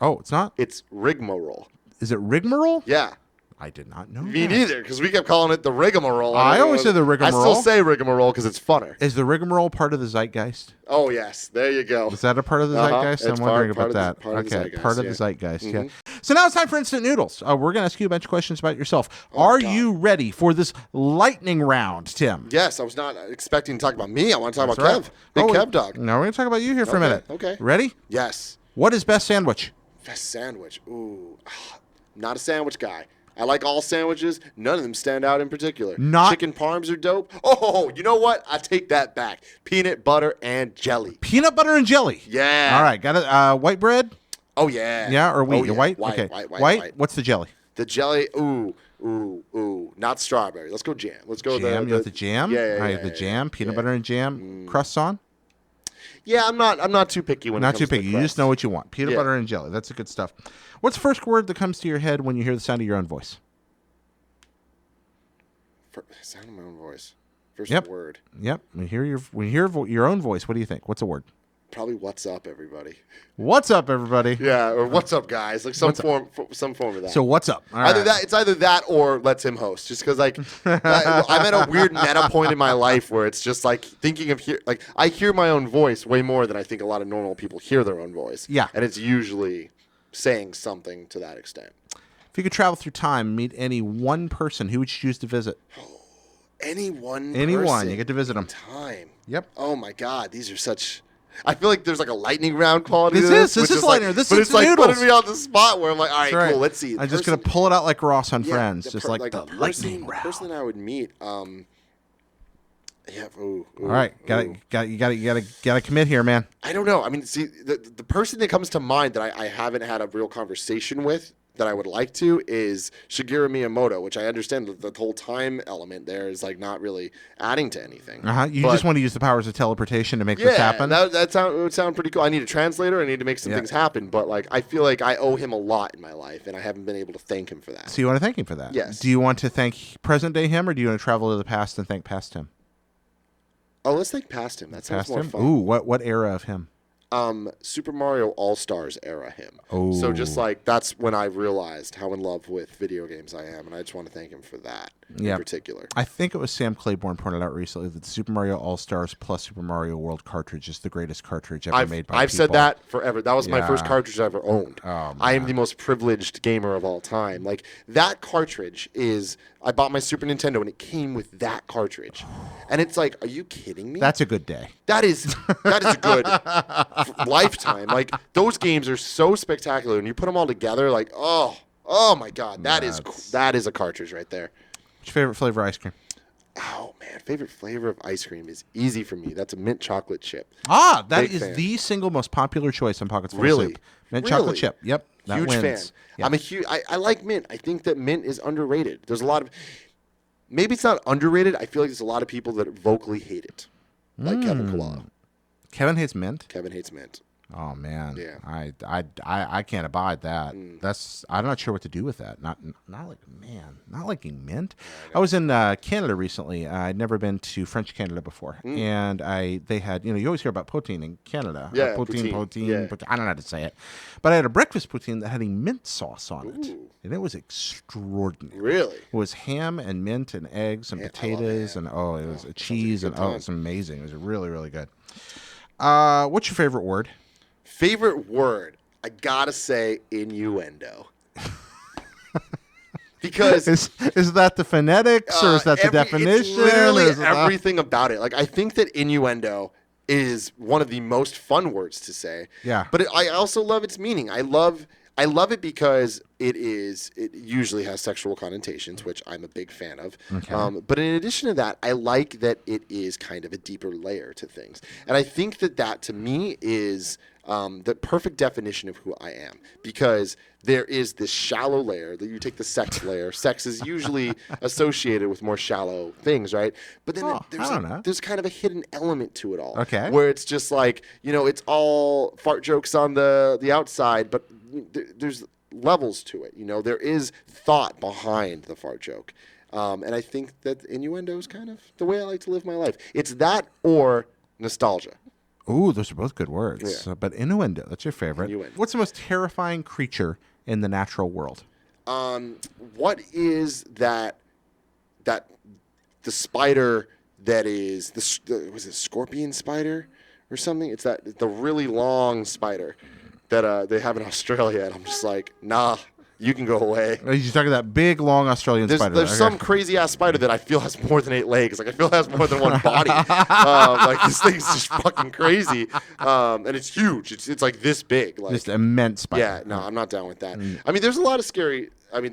Oh, it's not? It's rigmarole. Is it rigmarole? Yeah. I did not know Me that. neither, because we kept calling it the rigmarole. I always say the rigmarole. I still say rigmarole because it's funner. Is the rigmarole part of the zeitgeist? Oh, yes. There you go. Is that a part of the zeitgeist? I'm wondering about that. Part of the zeitgeist, yeah. So now it's time for Instant Noodles. We're going to ask you a bunch of questions about yourself. Are you ready for this lightning round, Tim? Yes, I was not expecting to talk about me. I want to talk about Kev. Big Kev dog. No, we're going to talk about you here for a minute. Okay. Ready? Yes. What is best sandwich? Best sandwich? Ooh. Not a sandwich guy. I like all sandwiches. None of them stand out in particular. Chicken parms are dope. Oh, you know what? I take that back. Peanut butter and jelly. Peanut butter and jelly. Yeah. All right. Got it. White bread? Oh, yeah. Yeah, or wheat. Oh, yeah. White? White, okay. white. What's the jelly? The jelly, ooh. Ooh, not strawberry. Let's go jam. Let's go Jam. You want the jam? Yeah, All right, the jam, peanut butter and jam, crusts on. Yeah, I'm not too picky when it Not comes too to the picky. You just crust. know what you want. Peanut butter and jelly. That's the good stuff. What's the first word that comes to your head when you hear the sound of your own voice? Sound of my own voice. First word. Yep. When you hear your own voice, what do you think? What's a word? Probably what's up, everybody. What's up, everybody? Yeah, or what's up, guys? Like some form of that. So what's up? All right. It's either that or lets him host. Just because like I'm at a weird meta point in my life where it's just like thinking of I hear my own voice way more than I think a lot of normal people hear their own voice. Yeah, and it's usually saying something to that extent. If you could travel through time and meet any one person, who would you choose to visit? Anyone, you get to visit them. Time. Yep. Oh my God, these are such. I feel like there's like a lightning round quality. This to is lightning. Like, this but is it's like noodles. putting me on the spot where I'm like, all right, cool, let's see. I'm just gonna pull it out like Ross on Friends, just like the person, lightning round. The person that I would meet. Yeah. Ooh, all right, you gotta commit here, man. I don't know. I mean, see, the person that comes to mind that I haven't had a real conversation with that I would like to is Shigeru Miyamoto, which I understand that the whole time element there is like not really adding to anything. You just want to use the powers of teleportation to make this happen. That would sound pretty cool. I need a translator. I need to make some things happen. But like, I feel like I owe him a lot in my life, and I haven't been able to thank him for that. So you want to thank him for that? Yes. Do you want to thank present day him, or do you want to travel to the past and thank past him? Oh, let's thank past him. That sounds more fun. Ooh, what era of him? Super Mario All-Stars era him. Oh. So just like that's when I realized how in love with video games I am, and I just want to thank him for that in particular. I think it was Sam Claiborne pointed out recently that the Super Mario All-Stars plus Super Mario World cartridge is the greatest cartridge ever made by I've people. said that forever. That was my first cartridge I ever owned. Oh, I am the most privileged gamer of all time. Like that cartridge is. I bought my Super Nintendo and it came with that cartridge, and it's like, are you kidding me? That's a good day. That is a good lifetime. Like those games are so spectacular, and you put them all together. Like oh my God, that is a cartridge right there. What's your favorite flavor of ice cream? Oh man, favorite flavor of ice cream is easy for me. That's a mint chocolate chip. That Big is fan. the single most popular choice on Pockets Full of Really? Soup. Mint chocolate chip. Yep. That Huge wins. fan. Yeah. I'm a huge. I like mint. I think that mint is underrated. There's a lot of. Maybe it's not underrated. I feel like there's a lot of people that vocally hate it, like Kevin Kalala. Kevin hates mint. Kevin hates mint. Oh man, Yeah. I can't abide that. I'm not sure what to do with that. Not liking mint. I was in Canada recently. I'd never been to French Canada before, and they had you always hear about poutine in Canada. Yeah, poutine. Yeah. I don't know how to say it, but I had a breakfast poutine that had a mint sauce on it, Ooh. and it was extraordinary. Really? It was ham and mint and eggs and potatoes and it was cheese and it was amazing. It was really really good. What's your favorite word? Favorite word? I gotta say innuendo. Because is that the phonetics or is that the definition? It's literally everything about it. Like I think that innuendo is one of the most fun words to say. Yeah. But I also love its meaning. I love it because it usually has sexual connotations, which I'm a big fan of. Okay. But in addition to that, I like that it is kind of a deeper layer to things. And I think that to me is the perfect definition of who I am, because there is this shallow layer that you take the sex layer. Sex is usually associated with more shallow things, right? But then there's kind of a hidden element to it all. Okay. Where it's just like, it's all fart jokes on the outside, but there's levels to it. There is thought behind the fart joke. And I think that innuendo is kind of the way I like to live my life. It's that or nostalgia. Ooh, those are both good words. Yeah. But innuendo, that's your favorite. Innuendo. What's the most terrifying creature in the natural world? What is that the spider that is was it scorpion spider or something? It's the really long spider that they have in Australia, and I'm just like, nah. You can go away. You're talking that big, long Australian spider. There's some crazy ass spider that I feel has more than 8 legs. Like I feel it has more than one body. Like this thing's just fucking crazy, and it's huge. It's like this big. Like just immense spider. Yeah, no, I'm not down with that. I mean, there's a lot of scary. I mean,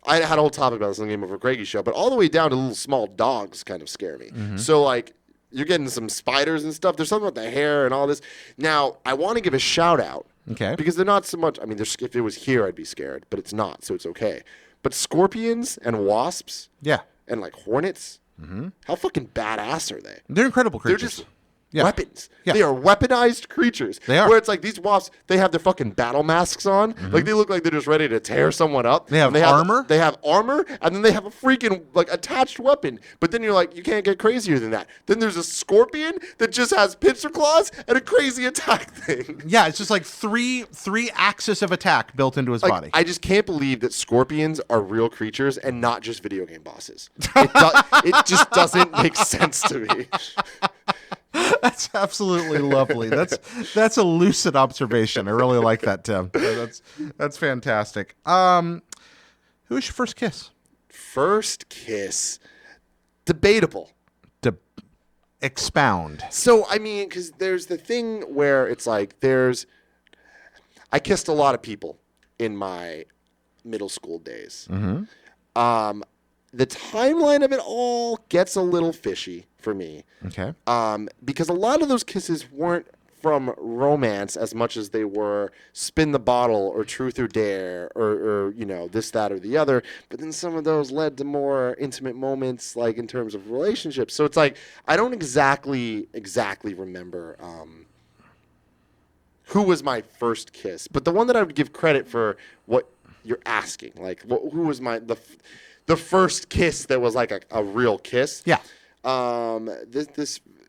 I had a whole topic about this on the Game Over Greggy show, but all the way down to little small dogs kind of scare me. So like you're getting some spiders and stuff. There's something about the hair and all this. Now I want to give a shout out. Okay. Because they're not so much. I mean, if it was here, I'd be scared, but it's not, so it's okay. But scorpions and wasps Yeah. and like hornets, how fucking badass are they? They're incredible They're creatures. just Yeah. weapons. Yeah. They are weaponized creatures. They are. Where it's like these wasps, they have their fucking battle masks on. Like they look like they're just ready to tear someone up. They have and armor. They have armor, and then they have a freaking like attached weapon. But then you're like, you can't get crazier than that. Then there's a scorpion that just has pincer claws and a crazy attack thing. Yeah, it's just like three axis of attack built into his Like, body. I just can't believe that scorpions are real creatures and not just video game bosses. It just doesn't make sense to me. That's absolutely lovely. That's a lucid observation. I really like that, Tim. That's fantastic. Who was your first kiss? First kiss, debatable. Expound. So I mean, because there's the thing where it's like I kissed a lot of people in my middle school days. The timeline of it all gets a little fishy for me. Okay. Because a lot of those kisses weren't from romance as much as they were spin the bottle or truth or dare or this, that, or the other. But then some of those led to more intimate moments, like in terms of relationships. So it's like I don't exactly remember who was my first kiss. But the one that I would give credit for what you're asking, like who was the first kiss that was like a real kiss. Yeah.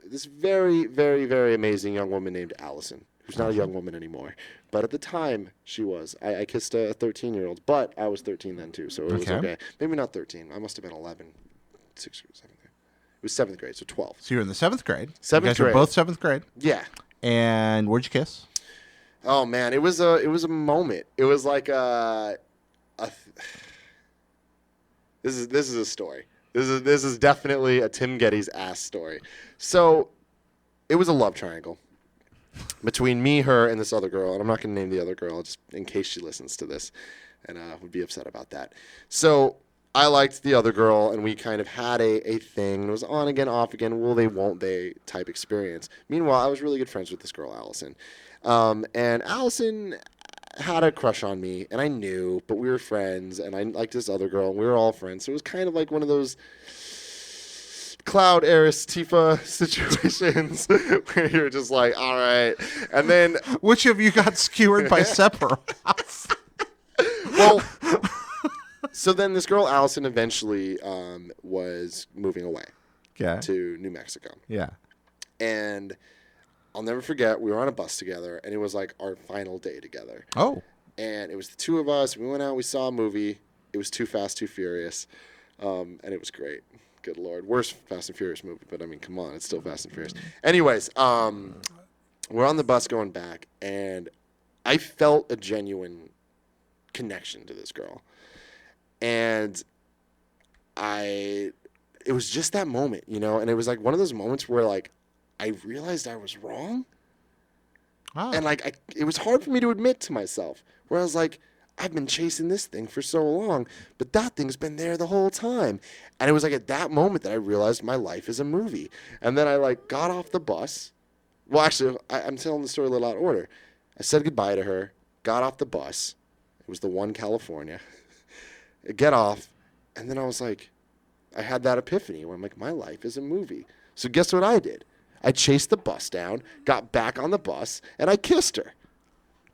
This very, very, very amazing young woman named Allison, who's not a young woman anymore. But at the time, she was. I kissed a 13-year-old, but I was 13 then too, so it was okay. Maybe not 13. I must have been 11, 6th or 7th grade. It was 7th grade, so 12. So you're in the 7th grade. You guys are both 7th grade. Yeah. And where'd you kiss? Oh man, it was a moment. It was like this is a story. This is definitely a Tim Gettys ass story. So, it was a love triangle between me, her, and this other girl. And I'm not going to name the other girl just in case she listens to this and would be upset about that. So, I liked the other girl, and we kind of had a thing. It was on again, off again, will they, won't they type experience. Meanwhile, I was really good friends with this girl, Allison. And Allison had a crush on me, and I knew, but we were friends, and I liked this other girl, and we were all friends. So it was kind of like one of those Cloud, Eris, Tifa situations where you're just like, all right. And then... Which of you got skewered by Sephiroth? Well, so then this girl, Allison, eventually was moving away to New Mexico. Yeah. And I'll never forget, we were on a bus together, and it was like our final day together. Oh. And it was the two of us. We went out, we saw a movie. It was Too Fast, Too Furious. And it was great. Good Lord. Worst Fast and Furious movie, but I mean, come on. It's still Fast and Furious. Anyways, we're on the bus going back, and I felt a genuine connection to this girl. And it was just that moment, and it was like one of those moments where like, I realized I was wrong. Oh. And like, it was hard for me to admit to myself where I was like, I've been chasing this thing for so long, but that thing's been there the whole time. And it was like at that moment that I realized my life is a movie. And then I like got off the bus. Well, actually, I'm telling the story a little out of order. I said goodbye to her, got off the bus. It was the one California. I get off, and then I was like, I had that epiphany where I'm like, my life is a movie. So guess what I did? I chased the bus down, got back on the bus, and I kissed her.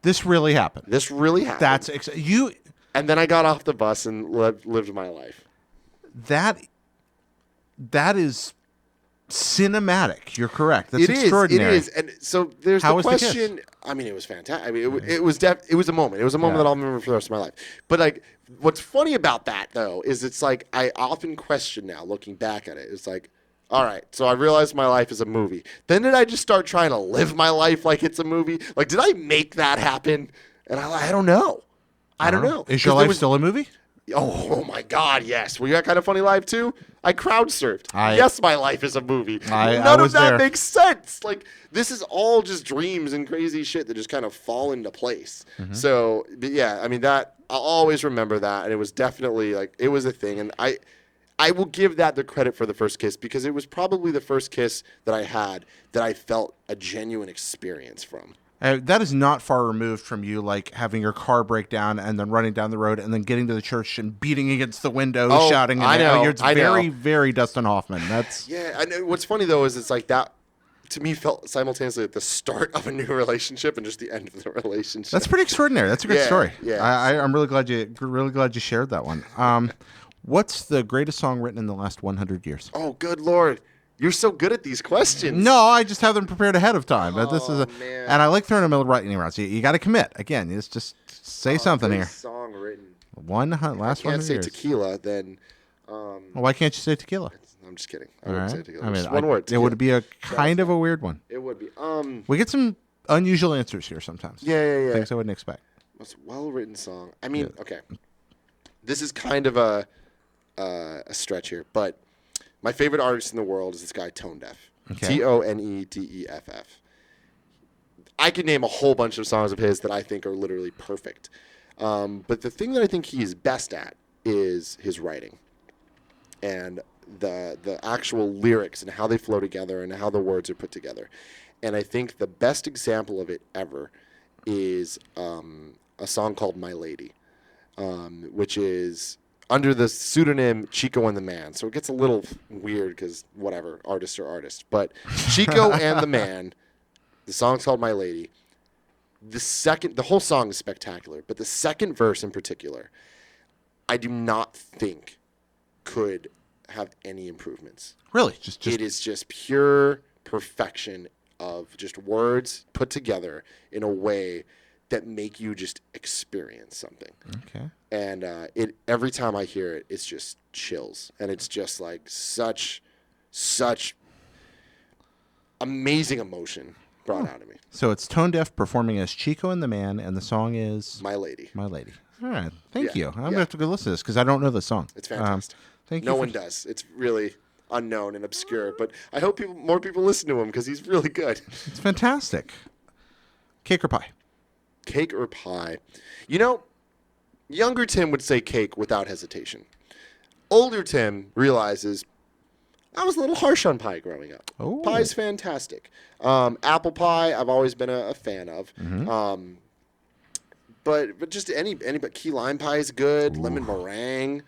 This really happened. That's you. And then I got off the bus and lived my life. That is cinematic. You're correct. That's extraordinary. It is. And so there's the question. I mean, it was fantastic. I mean, it was a moment. It was a moment that I'll remember for the rest of my life. But like, what's funny about that though is it's like I often question now, looking back at it. It's like, all right, so I realized my life is a movie. Then did I just start trying to live my life like it's a movie? Like, did I make that happen? And I don't know. I don't know. Is your life still a movie? Oh my God, yes. Well, you got kind of funny life too? I crowd surfed. Yes, my life is a movie. None of that makes sense. Like, this is all just dreams and crazy shit that just kind of fall into place. Mm-hmm. So, yeah, I mean, that I'll always remember that. And it was definitely like, it was a thing. And I will give that the credit for the first kiss because it was probably the first kiss that I had that I felt a genuine experience from. That is not far removed from you, like having your car break down and then running down the road and then getting to the church and beating against the window, shouting. I know. It's very Dustin Hoffman. That's yeah. I know. What's funny though is it's like that. To me, felt simultaneously at the start of a new relationship and just the end of the relationship. That's pretty extraordinary. That's a great story. Yeah. I'm really glad you shared that one. What's the greatest song written in the last 100 years? Oh, good Lord. You're so good at these questions. No, I just have them prepared ahead of time. But man. And I like throwing them in the lightning rounds. You got to commit. Again, it's just say something here. Song written. Last 100 years. If I can't say tequila, then. Why can't you say tequila? I'm just kidding. I All wouldn't right. say tequila. I mean, Just one word. It would be a kind of a weird one. It would be. We get some unusual answers here sometimes. Yeah. Things I wouldn't expect. Most well-written song. I mean, okay. This is kind of a stretch here, but my favorite artist in the world is this guy, Tone Deaf. Okay. Tonedeff. I could name a whole bunch of songs of his that I think are literally perfect. But the thing that I think he is best at is his writing. And the actual lyrics and how they flow together and how the words are put together. And I think the best example of it ever is a song called My Lady, which is under the pseudonym Chico and the Man. So it gets a little weird because whatever, artists are artists. But Chico and the Man, the song's called My Lady. The whole song is spectacular, but the second verse in particular, I do not think could have any improvements. Really? It is just pure perfection of just words put together in a way that make you just experience something. Okay. And every time I hear it, it's just chills. And it's just like such amazing emotion brought out of me. So it's Tone Deaf performing as Chico and the Man, and the song is My Lady. My Lady. All right. Thank you. I'm going to Yeah. have to go listen to this because I don't know the song. It's fantastic. Thank you. No one does. It's really unknown and obscure. But I hope more people listen to him because he's really good. It's fantastic. Cake or pie? Cake or pie? You know, younger Tim would say cake without hesitation. Older Tim realizes I was a little harsh on pie growing up. Oh. Pie's fantastic. Apple pie, I've always been a fan of. Mm-hmm. But just any but key lime pie is good. Ooh. Lemon meringue.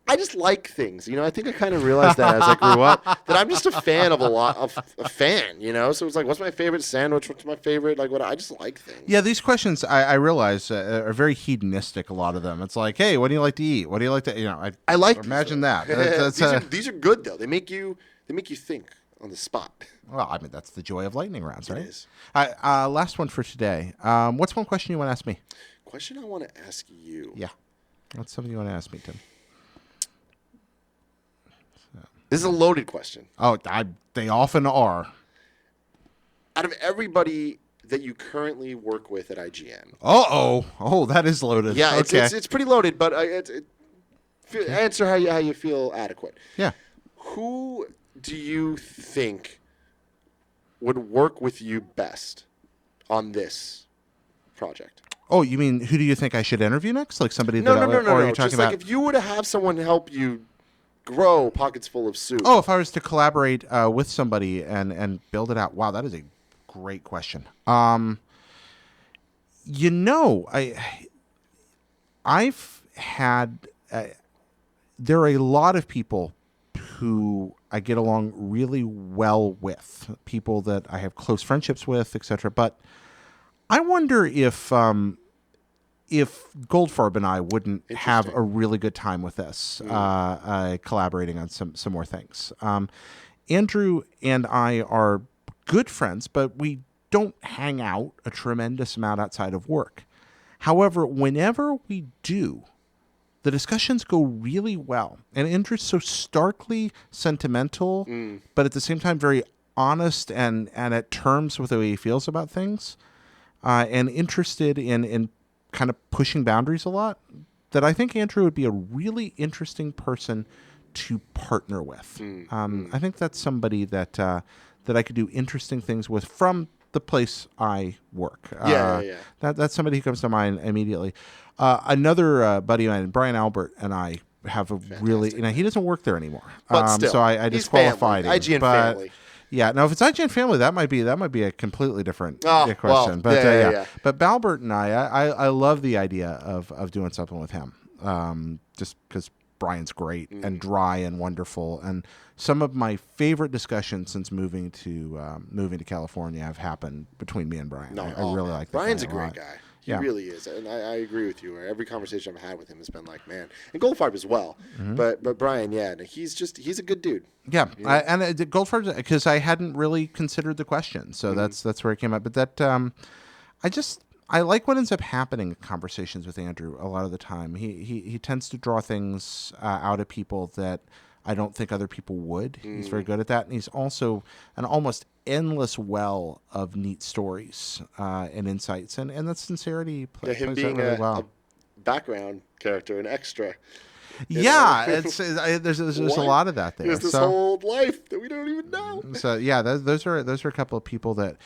I just like things, you know. I think I kind of realized that as I grew up that I'm just a fan of a fan, you know. So it's like, what's my favorite sandwich? What's my favorite I just like things. Yeah, these questions I realize are very hedonistic. A lot of them. It's like, hey, what do you like to eat? What do you like to? You know, I like imagine that. These are good though. They make you think on the spot. Well, I mean, that's the joy of lightning rounds, right? It is. Last one for today. What's one question you want to ask me? Question I want to ask you. Yeah. What's something you want to ask me, Tim? This is a loaded question. Oh, they often are. Out of everybody that you currently work with at IGN. Oh, that is loaded. Yeah, okay. it's pretty loaded, but answer how you feel adequate. Yeah. Who do you think would work with you best on this project? Oh, you mean who do you think I should interview next? Like somebody No. Or are you talking just about? like if you were to have someone help you grow Pockets Full of Soup. Oh, if I was to collaborate with somebody and build it out. Wow, that is a great question. You know, I've had there are a lot of people who I get along really well with, people that I have close friendships with, etc. But I wonder if Goldfarb and I wouldn't have a really good time with this, collaborating on some more things. Andrew and I are good friends, but we don't hang out a tremendous amount outside of work. However, whenever we do, the discussions go really well. And Andrew's so starkly sentimental, but at the same time very honest and at terms with the way he feels about things, and interested in kind of pushing boundaries a lot, that I think Andrew would be a really interesting person to partner with. I think that's somebody that I could do interesting things with from the place I work. That's somebody who comes to mind immediately. Another buddy of mine, Brian Albert, and I have a really, he doesn't work there anymore. But still, so I disqualified him. IGN family. Yeah, now if it's IGN family, that might be a completely different question. Well, But yeah. But Balbert and I love the idea of doing something with him. Just because Brian's great and dry and wonderful, and some of my favorite discussions since moving to California have happened between me and Brian. I really like the Brian's a guy great lot. guy. He really is, and I agree with you. Every conversation I've had with him has been like, man, and Goldfarb as well. But Brian, he's a good dude. Yeah, and Goldfarb, because I hadn't really considered the question, so that's where it came up. But that I like what ends up happening in conversations with Andrew a lot of the time. He tends to draw things out of people that I don't think other people would. He's very good at that, and he's also an almost endless well of neat stories and insights, and that sincerity plays Him that being really well. a background character, an extra. Yeah, there's a lot of that there. He has this whole life that we don't even know. So yeah, those are a couple of people that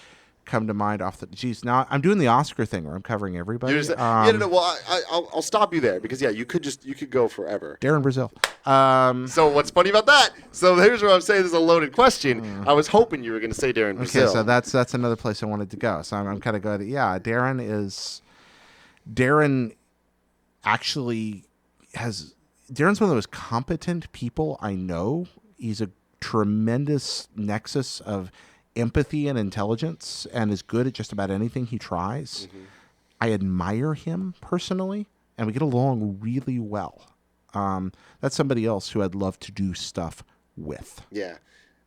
come to mind off the. Geez, now I'm doing the Oscar thing where I'm covering everybody. Well, I'll stop you there because you could go forever. Darren Brazil. So what's funny about that? So here's where I'm saying this is a loaded question. I was hoping you were going to say Darren Brazil. Okay, so that's another place I wanted to go. So I'm kind of good. Yeah, Darren actually has. Darren's one of the most competent people I know. He's a tremendous nexus of empathy and intelligence and is good at just about anything he tries. I admire him personally, and we get along really well. That's somebody else who I'd love to do stuff with. Yeah.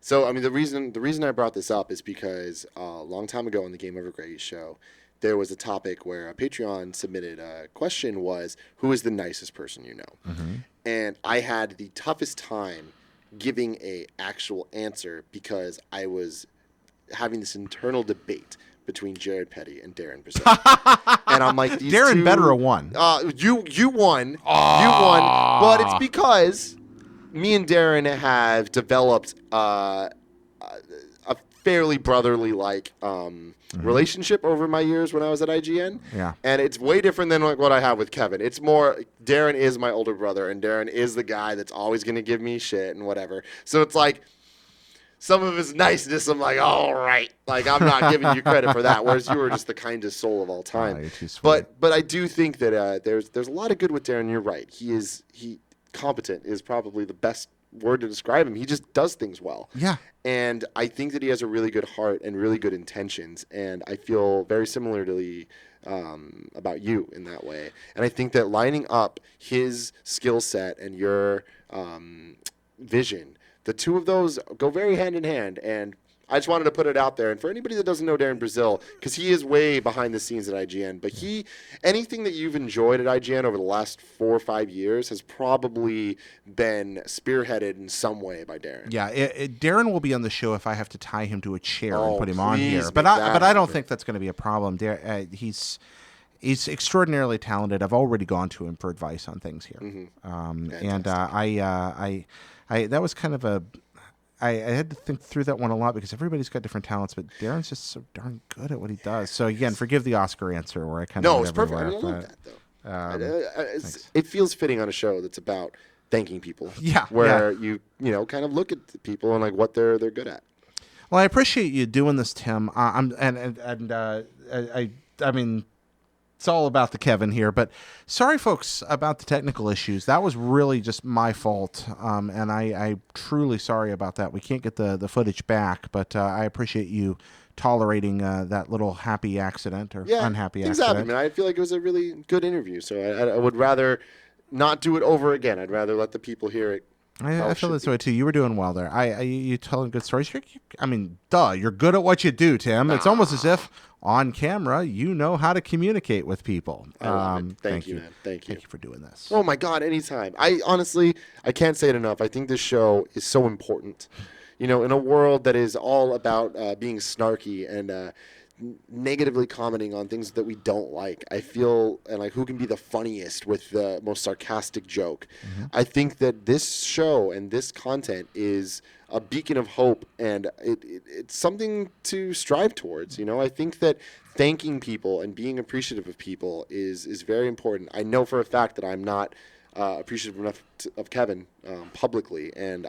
So, I mean, the reason I brought this up is because a long time ago on the Game Over Grady show, there was a topic where a Patreon submitted a question was, who is the nicest person you know? And I had the toughest time giving a actual answer because I was having this internal debate between Jared Petty and Darren Brazil. And I'm like, these Darren two, better have won. You won. You won. But it's because me and Darren have developed a fairly brotherly-like relationship over my years when I was at IGN. Yeah. And it's way different than like what I have with Kevin. It's more, Darren is my older brother, and Darren is the guy that's always going to give me shit and whatever. So it's like, some of his niceness, I'm like, all right. Like, I'm not giving you credit for that, whereas you were just the kindest soul of all time. You're too sweet. But I do think that there's a lot of good with Darren. You're right. He competent is probably the best word to describe him. He just does things well. Yeah. And I think that he has a really good heart and really good intentions. And I feel very similarly about you in that way. And I think that lining up his skill set and your vision, the two of those go very hand in hand. And I just wanted to put it out there. And for anybody that doesn't know Darren Brazil, because he is way behind the scenes at IGN, but anything that you've enjoyed at IGN over the last 4 or 5 years has probably been spearheaded in some way by Darren. Yeah, Darren will be on the show if I have to tie him to a chair and put him on please here. make But that I don't happen. think that's going to be a problem. He's extraordinarily talented. I've already gone to him for advice on things here. And I that was kind of I had to think through that one a lot because everybody's got different talents, but Darren's just so darn good at what he does. So again, forgive the Oscar answer where I kind of No, it's perfect. I love that though. It feels fitting on a show that's about thanking people. Yeah, where you kind of look at the people and like what they're good at. Well, I appreciate you doing this, Tim. I mean, it's all about the Kevin here, but sorry, folks, about the technical issues. That was really just my fault, and I truly sorry about that. We can't get the footage back, but I appreciate you tolerating that little happy accident or unhappy things accident. happen, man. I feel like it was a really good interview, so I would rather not do it over again. I'd rather let the people hear it. I feel this way too. You were doing well there. You telling good stories. You're good at what you do, Tim. It's almost as if on camera you know how to communicate with people. I love it. Thank you, man. Thank you. Thank you for doing this. Oh my God, anytime. I can't say it enough. I think this show is so important. In a world that is all about being snarky and negatively commenting on things that we don't like. I feel and like who can be the funniest with the most sarcastic joke. I think that this show and this content is a beacon of hope, and it's something to strive towards. I think that thanking people and being appreciative of people is very important. I know for a fact that I'm not appreciative enough of Kevin publicly, and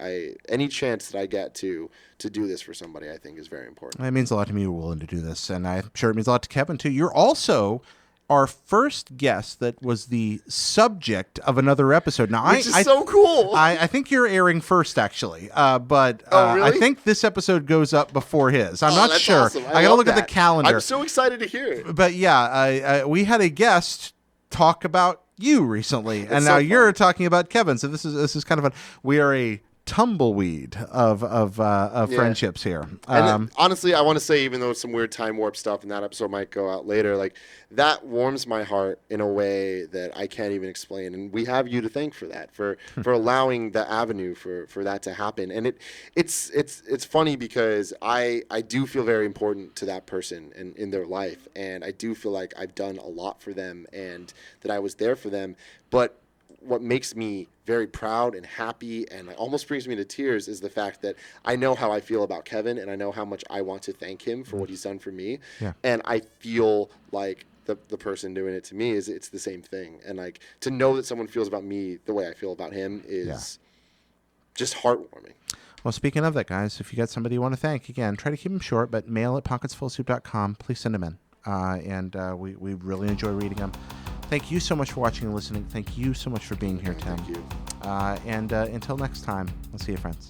any chance that I get to do this for somebody, I think is very important. It means a lot to me. You're willing to do this, and I'm sure it means a lot to Kevin too. You're also our first guest that was the subject of another episode. Now, Which is so cool. I think you're airing first, actually, but oh, really? I think this episode goes up before his. I'm not that's sure. Awesome. I gotta look at the calendar. I'm so excited to hear it. But yeah, we had a guest talk about you recently, and now so you're fun. talking about Kevin. So this is kind of fun. We are a tumbleweed of friendships here. And then, honestly, I want to say, even though some weird time warp stuff and that episode might go out later, like that warms my heart in a way that I can't even explain. And we have you to thank for that, for allowing the avenue for that to happen. And it's funny because I do feel very important to that person in their life, and I do feel like I've done a lot for them and that I was there for them. But what makes me very proud and happy and almost brings me to tears is the fact that I know how I feel about Kevin, and I know how much I want to thank him for what he's done for me. Yeah. And I feel like the person doing it to me it's the same thing. And like to know that someone feels about me the way I feel about him is just heartwarming. Well, speaking of that, guys, if you got somebody you want to thank, again, try to keep them short, but mail at pocketsfullsoup.com. Please send them in. We really enjoy reading them. Thank you so much for watching and listening. Thank you so much for being here, Tim. Thank you. And until next time, we'll see you, friends.